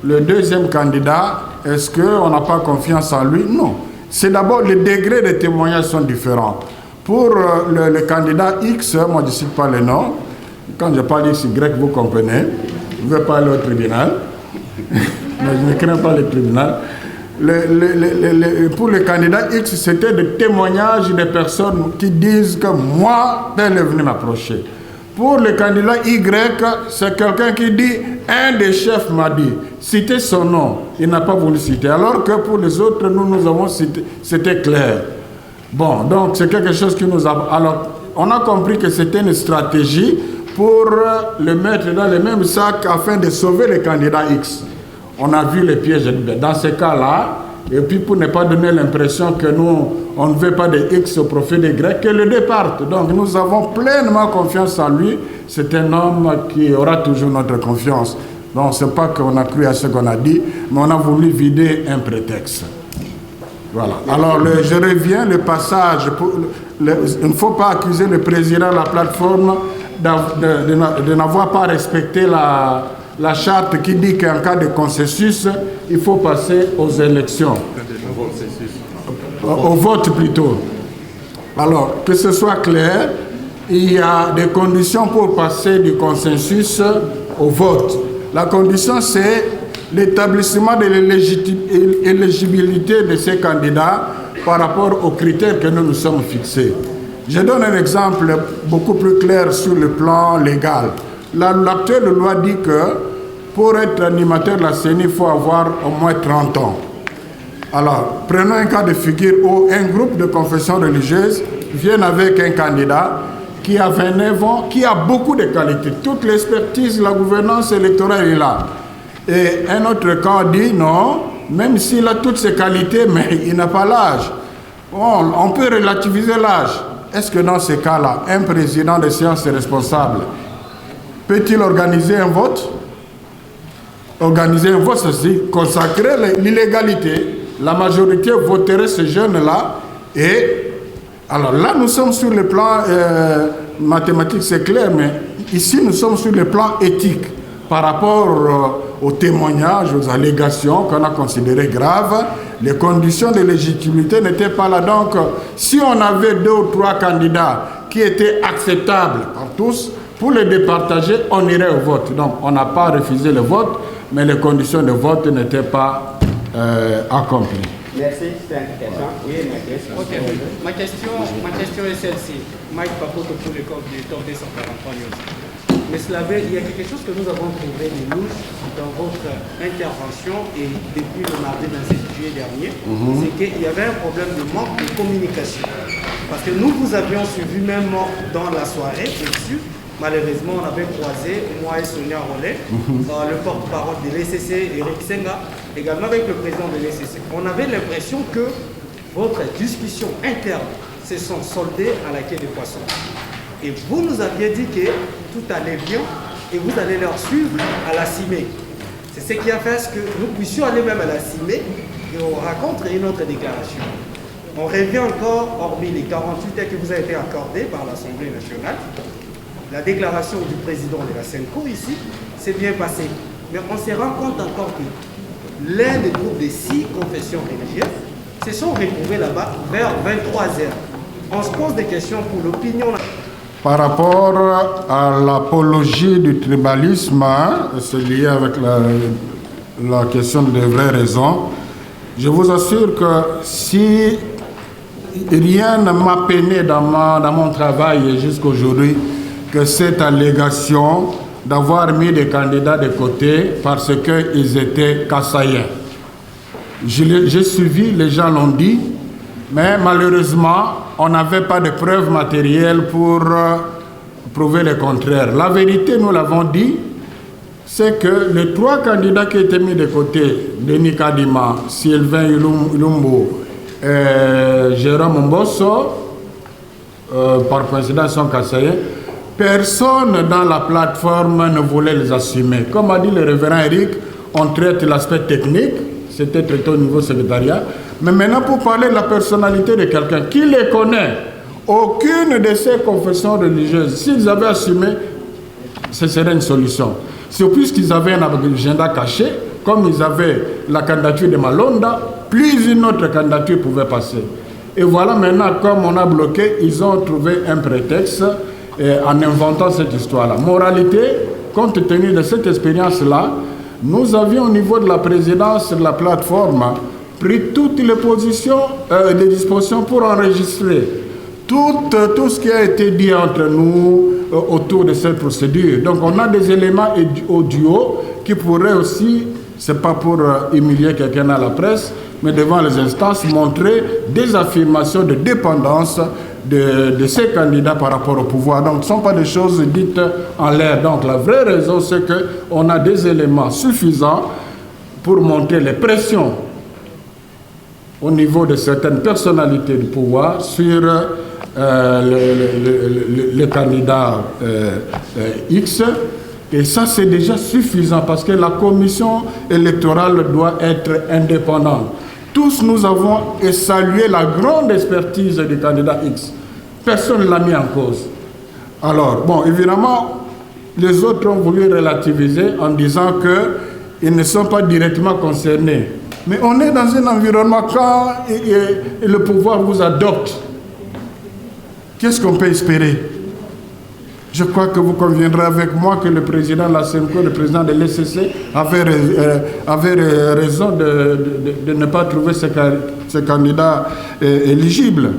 le deuxième candidat. Est-ce qu'on n'a pas confiance en lui? Non. C'est d'abord les degrés de témoignage sont différents. Pour le candidat X, moi je ne cite pas le nom, quand je parle X, Y, vous comprenez, je ne vais pas aller au tribunal, mais je ne crains pas le tribunal. Pour le candidat X, c'était des témoignages des personnes qui disent que moi, tel est venu m'approcher. Pour le candidat Y, c'est quelqu'un qui dit, un des chefs m'a dit, citez son nom, il n'a pas voulu citer. Alors que pour les autres, nous avons cité, c'était clair. Bon, donc c'est quelque chose qui nous a... Alors, on a compris que c'était une stratégie pour le mettre dans le même sac afin de sauver le candidat X. On a vu les pièges dans ce cas-là, et puis pour ne pas donner l'impression que nous, on ne veut pas de X au profit des Grecs, que le départ. Donc nous avons pleinement confiance en lui. C'est un homme qui aura toujours notre confiance. Donc ce n'est pas qu'on a cru à ce qu'on a dit, mais on a voulu vider un prétexte. Voilà. Alors je reviens, le passage, il ne faut pas accuser le président de la plateforme de n'avoir pas respecté la charte qui dit qu'en cas de consensus, il faut passer aux élections. Au vote plutôt. Alors, que ce soit clair, il y a des conditions pour passer du consensus au vote. La condition, c'est l'établissement de l'éligibilité de ces candidats par rapport aux critères que nous nous sommes fixés. Je donne un exemple beaucoup plus clair sur le plan légal. L'actuelle loi dit que pour être animateur de la CENI, il faut avoir au moins 30 ans. Alors, prenons un cas de figure où un groupe de confessions religieuses vient avec un candidat qui a 29 ans, qui a beaucoup de qualités. Toute l'expertise, la gouvernance électorale est là. Et un autre cas dit non, même s'il a toutes ces qualités, mais il n'a pas l'âge. Bon, on peut relativiser l'âge. Est-ce que dans ces cas-là, un président de séance responsable peut-il organiser un vote? Organiser un vote, c'est consacrer l'illégalité. La majorité voterait ces jeunes-là. Et alors là, nous sommes sur le plan mathématique, c'est clair, mais ici, nous sommes sur le plan éthique par rapport aux témoignages, aux allégations qu'on a considérées graves. Les conditions de légitimité n'étaient pas là. Donc, si on avait 2 ou 3 candidats qui étaient acceptables par tous, pour les départager, on irait au vote. Donc, on n'a pas refusé le vote, mais les conditions de vote n'étaient pas accomplies. Merci, c'est une question. Oui, okay. Ma question est celle-ci. Mike Papoto pour le code du top 243 News. Mais il y a quelque chose que nous avons trouvé de louche dans votre intervention et depuis le mardi 27 juillet dernier, c'est qu'il y avait un problème de manque de communication. Parce que nous vous avions suivi même dans la soirée, dessus. Malheureusement, on avait croisé, moi et Sonia Rollet, le porte-parole de l'ECC, Eric Senga, également avec le président de l'ECC. On avait l'impression que votre discussion interne se sont soldées à la quai des poissons. Et vous nous aviez dit que tout allait bien et vous allez leur suivre à la CIME. C'est ce qui a fait que nous puissions aller même à la CIME et on raconte une autre déclaration. On revient encore, hormis les 48 heures qui vous a été accordées par l'Assemblée nationale, la déclaration du président de la Senco ici s'est bien passée. Mais on se rend compte encore que l'un des groupes des 6 confessions religieuses se sont retrouvés là-bas vers 23 heures. On se pose des questions pour l'opinion. Par rapport à l'apologie du tribalisme, c'est lié avec la question des vraies raisons. Je vous assure que si rien ne m'a peiné dans mon travail jusqu'à aujourd'hui, que cette allégation d'avoir mis des candidats de côté parce qu'ils étaient kassaïens. J'ai suivi, les gens l'ont dit, mais malheureusement, on n'avait pas de preuves matérielles pour prouver le contraire. La vérité, nous l'avons dit, c'est que les 3 candidats qui étaient mis de côté, Denis Kadima, Sylvain Ilumbo et Jérôme Mbosso, par coïncidence sont kassaïens, personne dans la plateforme ne voulait les assumer. Comme a dit le révérend Eric, on traite l'aspect technique, c'était traité au niveau secrétariat. Mais maintenant, pour parler de la personnalité de quelqu'un qui les connaît, aucune de ces confessions religieuses, s'ils avaient assumé, ce serait une solution. C'est puisqu'ils avaient un agenda caché, comme ils avaient la candidature de Malonda, plus une autre candidature pouvait passer. Et voilà maintenant, comme on a bloqué, ils ont trouvé un prétexte en inventant cette histoire-là. Moralité, compte tenu de cette expérience-là, nous avions au niveau de la présidence de la plateforme pris toutes les positions, les dispositions pour enregistrer tout ce qui a été dit entre nous autour de cette procédure. Donc on a des éléments audio qui pourraient aussi, c'est pas pour humilier quelqu'un à la presse, mais devant les instances, montrer des affirmations de dépendance de ces candidats par rapport au pouvoir. Donc, ce ne sont pas des choses dites en l'air. Donc, la vraie raison, c'est qu'on a des éléments suffisants pour montrer les pressions au niveau de certaines personnalités du pouvoir sur le candidat X. Et ça, c'est déjà suffisant parce que la commission électorale doit être indépendante. Tous nous avons salué la grande expertise du candidat X. Personne ne l'a mis en cause. Alors, bon, évidemment, les autres ont voulu relativiser en disant qu'ils ne sont pas directement concernés. Mais on est dans un environnement quand le pouvoir vous adopte. Qu'est-ce qu'on peut espérer? Je crois que vous conviendrez avec moi que le président de la CENCO, le président de l'ECC, avait raison de ne pas trouver ce candidat éligible.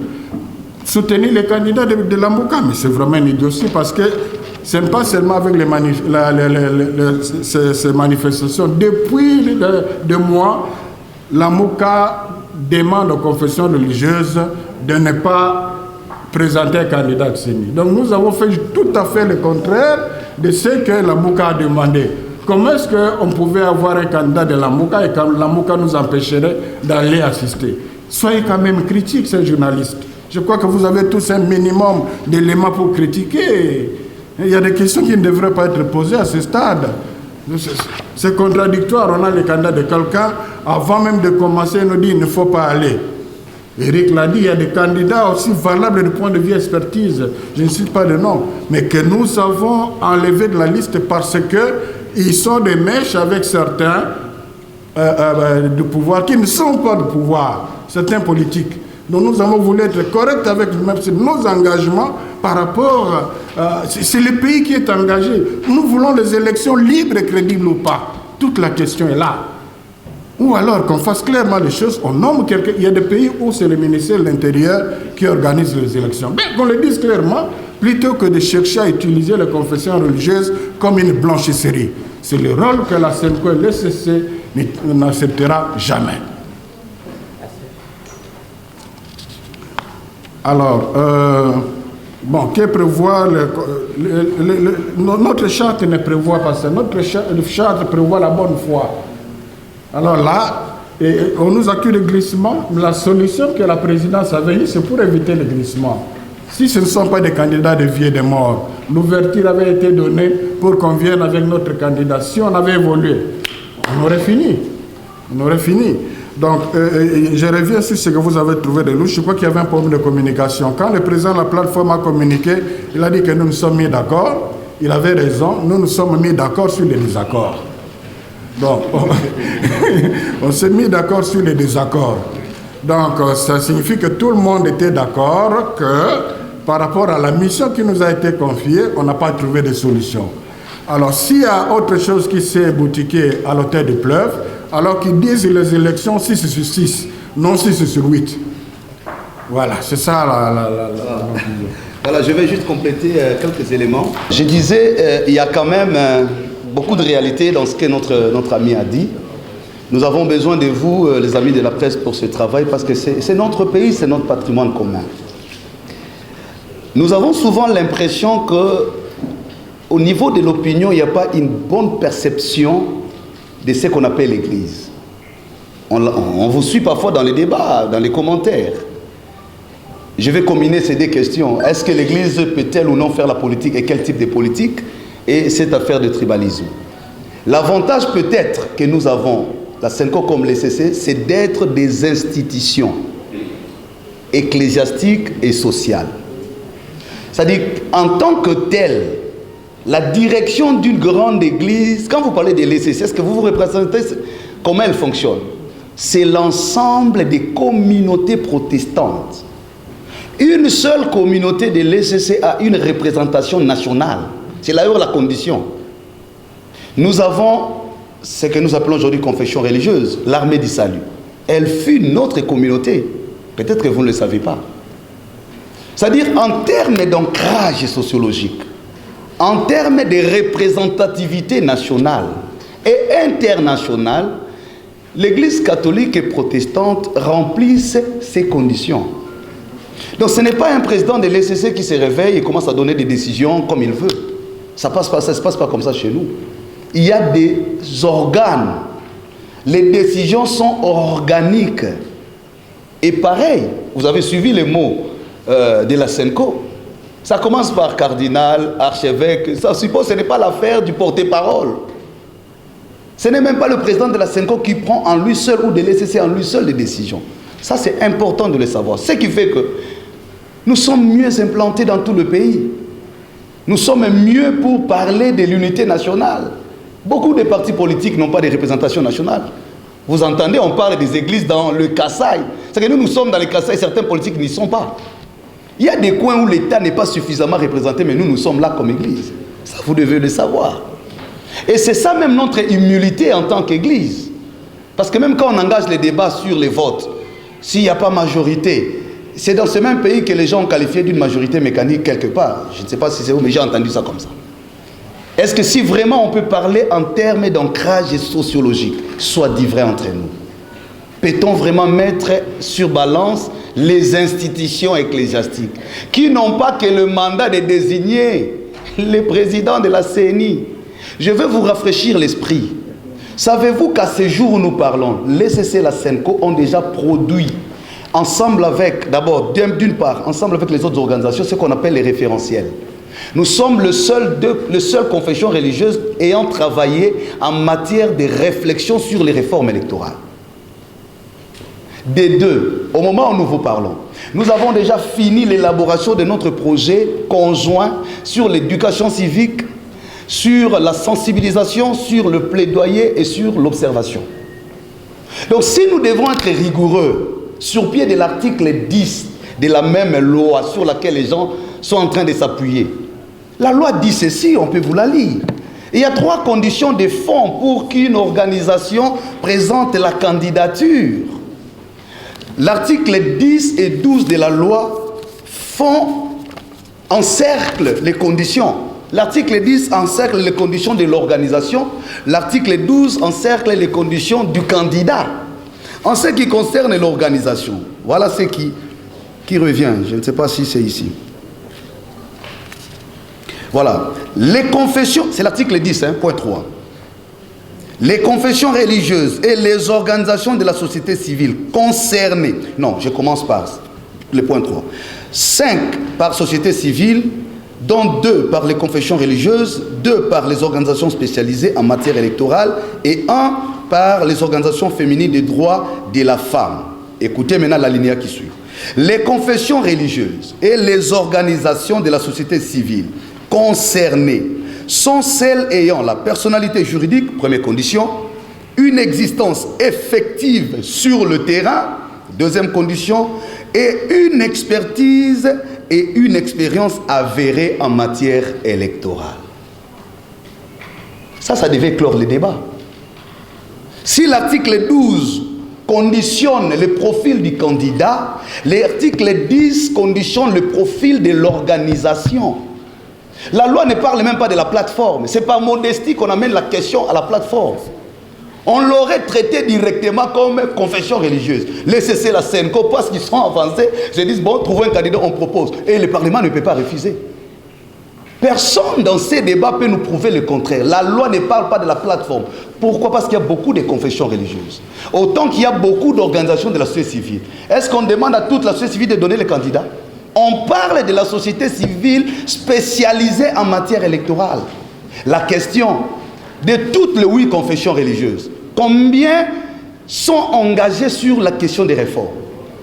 Soutenir les candidats de Lamouka, mais c'est vraiment une idiotie parce que ce n'est pas seulement avec ces manifestations. Depuis 2 mois, Lamouka demande aux confessions religieuses de ne pas présenter un candidat CENI. Donc nous avons fait tout à fait le contraire de ce que Lamouka a demandé. Comment est-ce qu'on pouvait avoir un candidat de Lamouka et quand Lamouka nous empêcherait d'aller assister? Soyez quand même critiques, ces journalistes. Je crois que vous avez tous un minimum d'éléments pour critiquer. Il y a des questions qui ne devraient pas être posées à ce stade. C'est contradictoire. On a le candidat de quelqu'un, avant même de commencer, il nous dit qu'il ne faut pas aller. Eric l'a dit, il y a des candidats aussi valables du point de vue expertise. Je ne cite pas de nom. Mais que nous avons enlevé de la liste parce qu'ils sont des mèches avec certains du pouvoir qui ne sont pas du pouvoir, certains politiques. Donc nous avons voulu être corrects avec nos engagements par rapport... c'est le pays qui est engagé. Nous voulons des élections libres et crédibles ou pas. Toute la question est là. Ou alors qu'on fasse clairement les choses, on nomme quelqu'un. Il y a des pays où c'est le ministère de l'Intérieur qui organise les élections. Mais qu'on le dise clairement, plutôt que de chercher à utiliser les confessions religieuses comme une blanchisserie. C'est le rôle que la CENCO et l'ECC n'acceptera jamais. Alors, bon, que prévoit notre charte ne prévoit pas ça. Notre charte prévoit la bonne foi. Alors là, on nous accuse de glissement. La solution que la présidence avait eue, c'est pour éviter le glissement. Si ce ne sont pas des candidats de vie et de mort, l'ouverture avait été donnée pour qu'on vienne avec notre candidat. Si on avait évolué, on aurait fini. On aurait fini. Donc, je reviens sur ce que vous avez trouvé de louche. Je crois qu'il y avait un problème de communication. Quand le président de la plateforme a communiqué, il a dit que nous nous sommes mis d'accord. Il avait raison. Nous nous sommes mis d'accord sur les désaccords. Donc, on s'est mis d'accord sur les désaccords. Donc, ça signifie que tout le monde était d'accord que par rapport à la mission qui nous a été confiée, on n'a pas trouvé de solution. Alors, s'il y a autre chose qui s'est boutiquée à l'hôtel du Pleuve, alors qu'ils disent les élections 6 sur 6, non 6 sur 8. Voilà, c'est ça la Voilà, je vais juste compléter quelques éléments. Je disais, il y a quand même beaucoup de réalité dans ce que notre ami a dit. Nous avons besoin de vous, les amis de la presse, pour ce travail, parce que c'est notre pays, c'est notre patrimoine commun. Nous avons souvent l'impression qu'au niveau de l'opinion, il n'y a pas une bonne perception de ce qu'on appelle l'Église. On vous suit parfois dans les débats, dans les commentaires. Je vais combiner ces 2 questions. Est-ce que l'Église peut-elle ou non faire la politique et quel type de politique? Et cette affaire de tribalisme. L'avantage peut-être que nous avons, la CENCO comme l'ECC, c'est d'être des institutions ecclésiastiques et sociales. C'est-à-dire, en tant que telle, la direction d'une grande église, quand vous parlez de l'ECC, est-ce que vous vous représentez comment elle fonctionne? C'est l'ensemble des communautés protestantes Une seule communauté de l'ECC a une représentation nationale. C'est d'ailleurs la condition. Nous avons ce que nous appelons aujourd'hui confession religieuse, l'armée du salut. Elle fut notre communauté. Peut-être que vous ne le savez pas. C'est-à-dire en termes d'ancrage sociologique, en termes de représentativité nationale et internationale, l'Église catholique et protestante remplissent ces conditions. Donc ce n'est pas un président de l'ECC qui se réveille et commence à donner des décisions comme il veut. Ça ne se passe pas comme ça chez nous. Il y a des organes. Les décisions sont organiques. Et pareil, vous avez suivi les mots de la SENCO. Ça commence par cardinal, archevêque. Ça suppose que ce n'est pas l'affaire du porte-parole. Ce n'est même pas le président de la SENCO qui prend en lui seul ou de l'ECC en lui seul les décisions. Ça, c'est important de le savoir. Ce qui fait que nous sommes mieux implantés dans tout le pays. Nous sommes mieux pour parler de l'unité nationale. Beaucoup de partis politiques n'ont pas de représentation nationale. Vous entendez, on parle des églises dans le Kasaï. C'est que nous sommes dans le Kasaï, certains politiques n'y sont pas. Il y a des coins où l'État n'est pas suffisamment représenté, mais nous sommes là comme église. Ça, vous devez le savoir. Et c'est ça même notre humilité en tant qu'église. Parce que même quand on engage les débats sur les votes, s'il n'y a pas majorité, c'est dans ce même pays que les gens ont qualifié d'une majorité mécanique quelque part. Je ne sais pas si c'est où, mais j'ai entendu ça comme ça. Est-ce que si vraiment on peut parler en termes d'ancrage sociologique, soit dit vrai entre nous, peut-on vraiment mettre sur balance les institutions ecclésiastiques qui n'ont pas que le mandat de désigner les présidents de la CENI? Je vais vous rafraîchir l'esprit. Savez-vous qu'à ce jour où nous parlons, l'ECC et la SENCO ont déjà produit, ensemble avec, d'abord, d'une part, ensemble avec les autres organisations, ce qu'on appelle les référentiels. Nous sommes le seul confession religieuse ayant travaillé en matière de réflexion sur les réformes électorales. Des deux, au moment où nous vous parlons, nous avons déjà fini l'élaboration de notre projet conjoint sur l'éducation civique, sur la sensibilisation, sur le plaidoyer et sur l'observation. Donc si nous devons être rigoureux sur pied de l'article 10 de la même loi sur laquelle les gens sont en train de s'appuyer, la loi dit ceci, on peut vous la lire. Il y a 3 conditions de fond pour qu'une organisation présente la candidature. L'article 10 et 12 de la loi encerclent les conditions. L'article 10 encercle les conditions de l'organisation. L'article 12 encercle les conditions du candidat. En ce qui concerne l'organisation, voilà ce qui revient. Je ne sais pas si c'est ici. Voilà. Les confessions, c'est l'article 10, point 3. Les confessions religieuses et les organisations de la société civile concernées. Non, je commence par le point 3. 5 par société civile, dont 2 par les confessions religieuses, 2 par les organisations spécialisées en matière électorale et 1 par les organisations féminines des droits de la femme. Écoutez maintenant l'alinéa qui suit. Les confessions religieuses et les organisations de la société civile concernées sont celles ayant la personnalité juridique, première condition, une existence effective sur le terrain, deuxième condition, et une expertise et une expérience avérée en matière électorale. Ça devait clore le débat. Si l'article 12 conditionne le profil du candidat, l'article 10 conditionne le profil de l'organisation. La loi ne parle même pas de la plateforme. C'est par modestie qu'on amène la question à la plateforme. On l'aurait traité directement comme confession religieuse. Laissez la SENCO, parce qu'ils sont avancés, se disent, bon, trouvez un candidat, on propose. Et le Parlement ne peut pas refuser. Personne dans ces débats peut nous prouver le contraire. La loi ne parle pas de la plateforme. Pourquoi? Parce qu'il y a beaucoup de confessions religieuses. Autant qu'il y a beaucoup d'organisations de la société civile. Est-ce qu'on demande à toute la société civile de donner les candidats? On parle de la société civile spécialisée en matière électorale. La question de toutes les 8 confessions religieuses, combien sont engagés sur la question des réformes?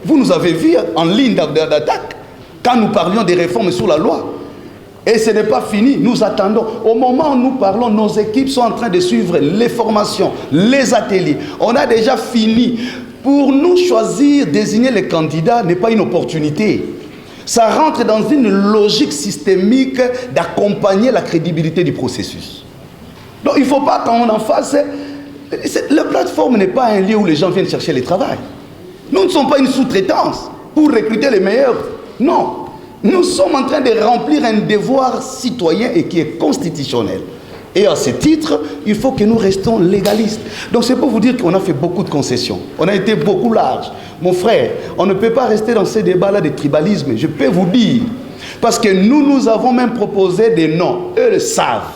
Vous nous avez vu en ligne d'attaque quand nous parlions des réformes sur la loi. Et ce n'est pas fini, nous attendons. Au moment où nous parlons, nos équipes sont en train de suivre les formations, les ateliers. On a déjà fini. Pour nous, choisir, désigner les candidats n'est pas une opportunité. Ça rentre dans une logique systémique d'accompagner la crédibilité du processus. Donc il ne faut pas qu'on en fasse... La plateforme n'est pas un lieu où les gens viennent chercher le travail. Nous ne sommes pas une sous-traitance pour recruter les meilleurs. Non. Nous sommes en train de remplir un devoir citoyen et qui est constitutionnel. Et à ce titre, il faut que nous restons légalistes. Donc c'est pour vous dire qu'on a fait beaucoup de concessions. On a été beaucoup large. Mon frère, on ne peut pas rester dans ces débats-là de tribalisme. Je peux vous dire. Parce que nous avons même proposé des noms. Eux le savent.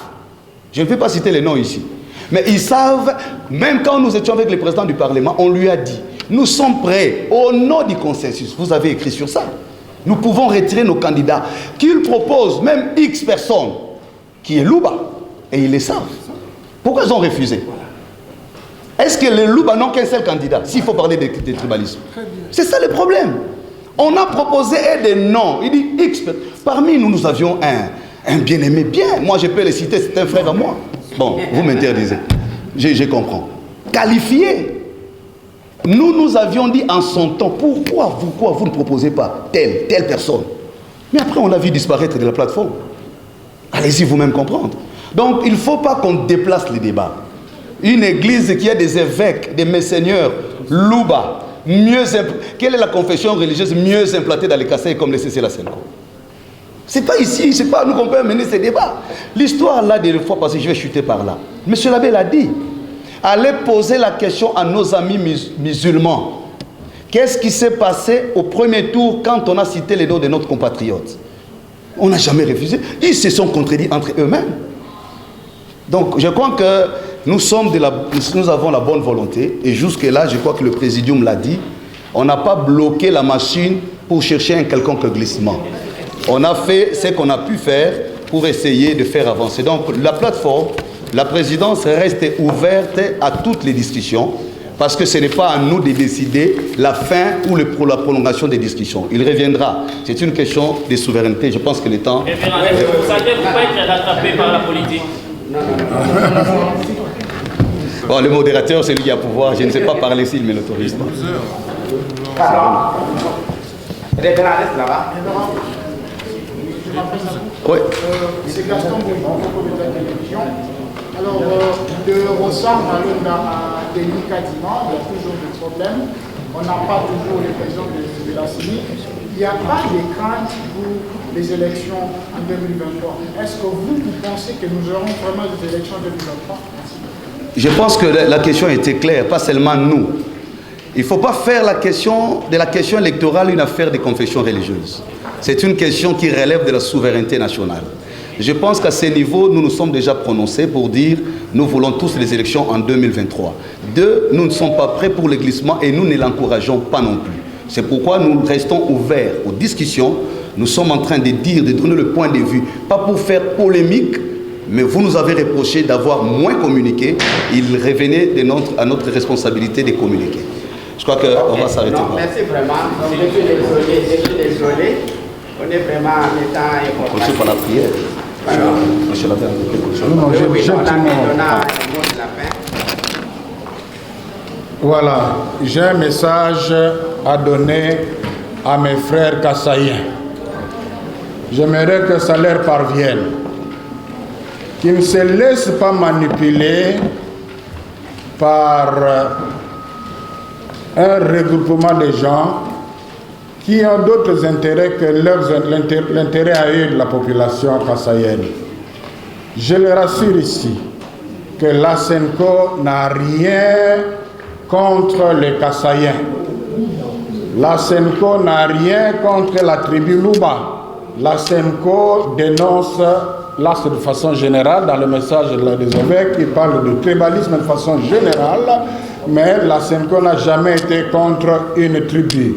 Je ne vais pas citer les noms ici. Mais ils savent, même quand nous étions avec le président du Parlement, on lui a dit, nous sommes prêts, au nom du consensus, vous avez écrit sur ça, nous pouvons retirer nos candidats, qu'ils proposent même X personnes, qui est Louba, et ils le savent. Pourquoi ils ont refusé? Est-ce que les Louba n'ont qu'un seul candidat, s'il faut parler de tribalisme? C'est ça le problème. On a proposé des noms, il dit X, parmi nous, nous avions un bien-aimé, bien, moi je peux le citer, c'est un frère à moi. Bon, vous m'interdisez. Je comprends. Qualifié. Nous avions dit en son temps, pourquoi vous ne proposez pas telle personne? Mais après, on l'a vu disparaître de la plateforme. Allez-y vous-même comprendre. Donc, il ne faut pas qu'on déplace les débats. Une église qui a des évêques, des messeigneurs, Louba, quelle est la confession religieuse mieux implantée dans les Kasaï comme le CC la Senko? C'est pas ici, c'est pas nous qu'on peut mener ces débats. L'histoire là, des fois passées, je vais chuter par là. Monsieur l'abbé l'a dit. Allez poser la question à nos amis musulmans. Qu'est-ce qui s'est passé au premier tour quand on a cité les noms de notre compatriote? On n'a jamais refusé. Ils se sont contredits entre eux-mêmes. Donc je crois que nous avons la bonne volonté. Et jusque-là, je crois que le présidium l'a dit. On n'a pas bloqué la machine pour chercher un quelconque glissement. On a fait ce qu'on a pu faire pour essayer de faire avancer. Donc la plateforme, la présidence reste ouverte à toutes les discussions parce que ce n'est pas à nous de décider la fin ou la prolongation des discussions. Il reviendra. C'est une question de souveraineté. Je pense que le temps... Vous savez, vous ne pouvez pas être rattrapé par la politique. Non. Bon, le modérateur, c'est lui qui a pouvoir. Je ne sais pas parler s'il me l'autorise pas. Alors, révérend reste là-bas. Oui. C'est Gaston Bouillon, de la télévision. Alors, de Rossard à Denis Kadiman, il y a toujours des problèmes. On n'a pas toujours les présidents de la CENI. Il n'y a pas de crainte pour les élections en 2023. Est-ce que vous pensez que nous aurons vraiment des élections en 2023? Je pense que la question était claire, pas seulement nous. Il ne faut pas faire de la question électorale une affaire de confession religieuse. C'est une question qui relève de la souveraineté nationale. Je pense qu'à ce niveau, nous nous sommes déjà prononcés pour dire nous voulons tous les élections en 2023. Deux, nous ne sommes pas prêts pour le glissement et nous ne l'encourageons pas non plus. C'est pourquoi nous restons ouverts aux discussions. Nous sommes en train de dire, de donner le point de vue, pas pour faire polémique, mais vous nous avez reproché d'avoir moins communiqué. Il revenait à notre responsabilité de communiquer. Je crois qu'on va s'arrêter là. Merci vraiment. Donc, je suis désolé. On est vraiment en étant important. On continue par la prière. Alors, Monsieur l'abbé, Voilà, j'ai un message à donner à mes frères kassaïens. J'aimerais que ça leur parvienne. Qu'ils ne se laissent pas manipuler par un regroupement de gens qui ont d'autres intérêts que l'intérêt à eux de la population kassaïenne. Je le rassure ici que la Senko n'a rien contre les Kassaïens. La Senko n'a rien contre la tribu Louba. La Senko dénonce, là c'est de façon générale, dans le message des évêques, il parle de tribalisme de façon générale, mais la Senko n'a jamais été contre une tribu.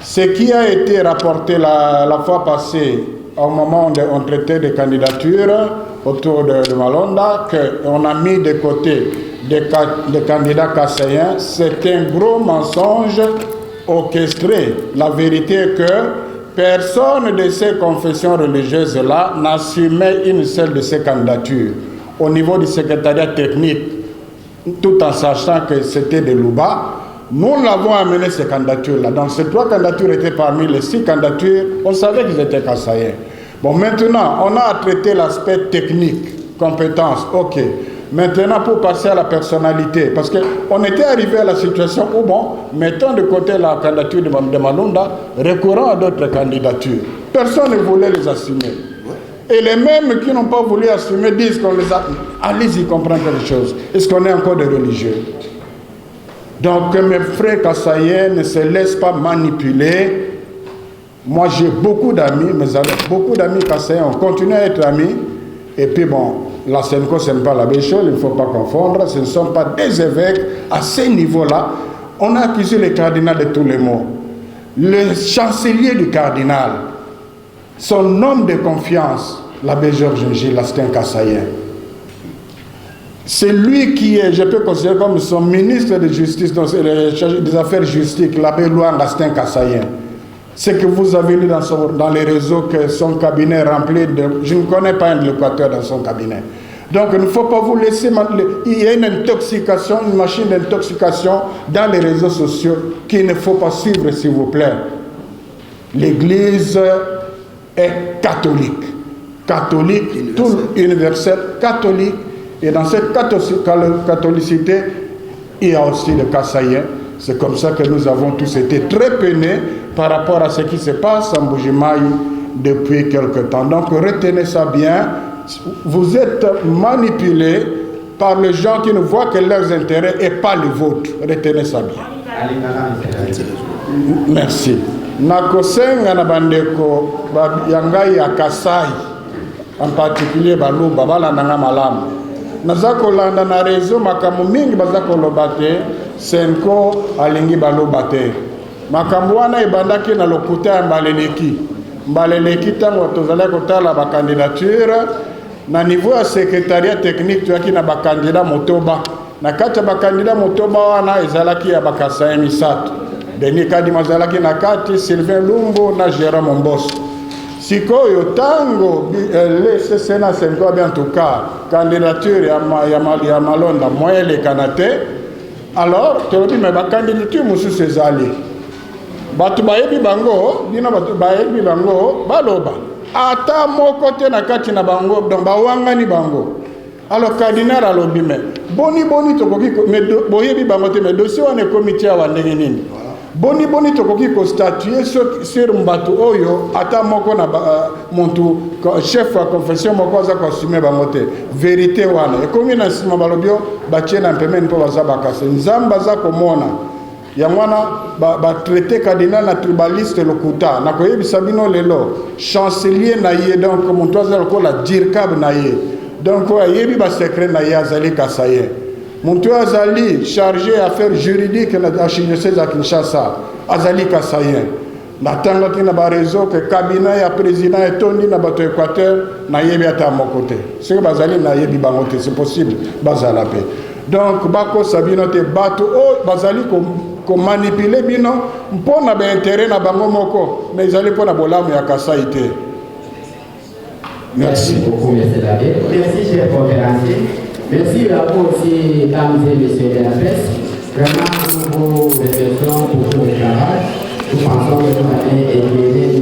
Ce qui a été rapporté la fois passée, au moment où on traitait des candidatures autour de Malonda, qu'on a mis de côté des candidats kassaïens, c'est un gros mensonge orchestré. La vérité est que personne de ces confessions religieuses-là n'assumait une seule de ces candidatures. Au niveau du secrétariat technique, tout en sachant que c'était de Louba, Nous l'avons amené ces candidatures-là. Donc ces 3 candidatures étaient parmi les 6 candidatures. On savait qu'ils étaient Kassaïens. Bon, maintenant, on a traité l'aspect technique, compétences, ok. Maintenant, pour passer à la personnalité, parce qu'on était arrivé à la situation où, bon, mettons de côté la candidature de Malonda, recourant à d'autres candidatures. Personne ne voulait les assumer. Et les mêmes qui n'ont pas voulu assumer disent qu'on les a... Allez-y comprendre quelque chose. Est-ce qu'on est encore des religieux? Donc, mes frères Kassaïens ne se laissent pas manipuler. Moi, j'ai beaucoup d'amis, mais beaucoup d'amis Kassaïens, on continue à être amis. Et puis, bon, la Senko, ce n'est pas la même chose, il ne faut pas confondre. Ce ne sont pas des évêques à ce niveau-là. On a accusé le cardinal de tous les maux. Le chancelier du cardinal, son homme de confiance, l'abbé Georges Gilles, c'est un Kassaïen. C'est lui qui est, je peux considérer comme son ministre de justice, donc des affaires justices, l'abbé Luanda, c'est un Kassaïen. Ce que vous avez lu dans les réseaux, que son cabinet est rempli de... Je ne connais pas un équateur dans son cabinet. Donc il ne faut pas vous laisser... Il y a une intoxication, une machine d'intoxication dans les réseaux sociaux qu'il ne faut pas suivre, s'il vous plaît. L'Église est catholique. Catholique, tout universel, catholique. Et dans cette catholicité, il y a aussi le Kassaïen. C'est comme ça que nous avons tous été très peinés par rapport à ce qui se passe en Bujimaï depuis quelque temps. Donc retenez ça bien. Vous êtes manipulés par les gens qui ne voient que leurs intérêts et pas les vôtres. Retenez ça bien. Merci. Nakosenga na bandeko yangai ya Kasai, en particulier Baluba, balandanga malamu. Nazako landa na réseau makamu mingi bazako lobate, Senko alingi balobate. Makambo wana ebandaki na lokuta ya Mbaleleki. Mbaleleki tango tozala kotala ba candidature na niveau ya secrétariat technique tuyaki na ba candidat motoba. Na kati ya ba candidat motoba wana ezalaki ya ba Kassaïen misato. Denis Kadima zalaki na kati, Sylvain Lumbo na Jérôme Mbosso. Sikoyo tango le Sénat Senko en tout cas candidature ya Malonda moyen le kanate. Alors tu dis mais ba candidature mususu ezali. Batu bayebi bango, dina batu bayebi bango baloba. Ata moko te na kati na bango donc bawangani bango. Alors cardinal alobi me boni tokoki me boyebi bango te me dossier wana comité ya ndenge nini. Boni tokoki ko statuer sur mbatu oyo ata moko na muntu chef wa confession moko za ko assumer bango te. Vérité wana. E komi na sima balobio batie na mpemeni po baza bakase. Nzamba za komona. Ya mwana ba traité cardinal na tribaliste lokuta na koyebisa bino lelo chancelier na ye donc muntu azala ko la dirkab na ye. Donc yebi ba secret na ye azali Kassaïen. Muntu azali chargé affaires juridiques na archidiocèse à Kinshasa azali Kassaïen. Na tanga kina ba réseau que cabinet ya président etondi na bato Équateur na yebi ata mokote. Ce que bazali na yebi bangote c'est possible bazala pe. Donc bako sabino te bato o bazali ko manipuler bino mpona ba intérêt na bango moko mais ezali pona bolamu ya Kassaï te. Merci beaucoup, M. l'abbé. Merci, cher conférencier. Merci à vous aussi, dames et messieurs de la presse. Vraiment, pour vos réflexions, pour tout le travail. Nous pensons que vous avez éclairé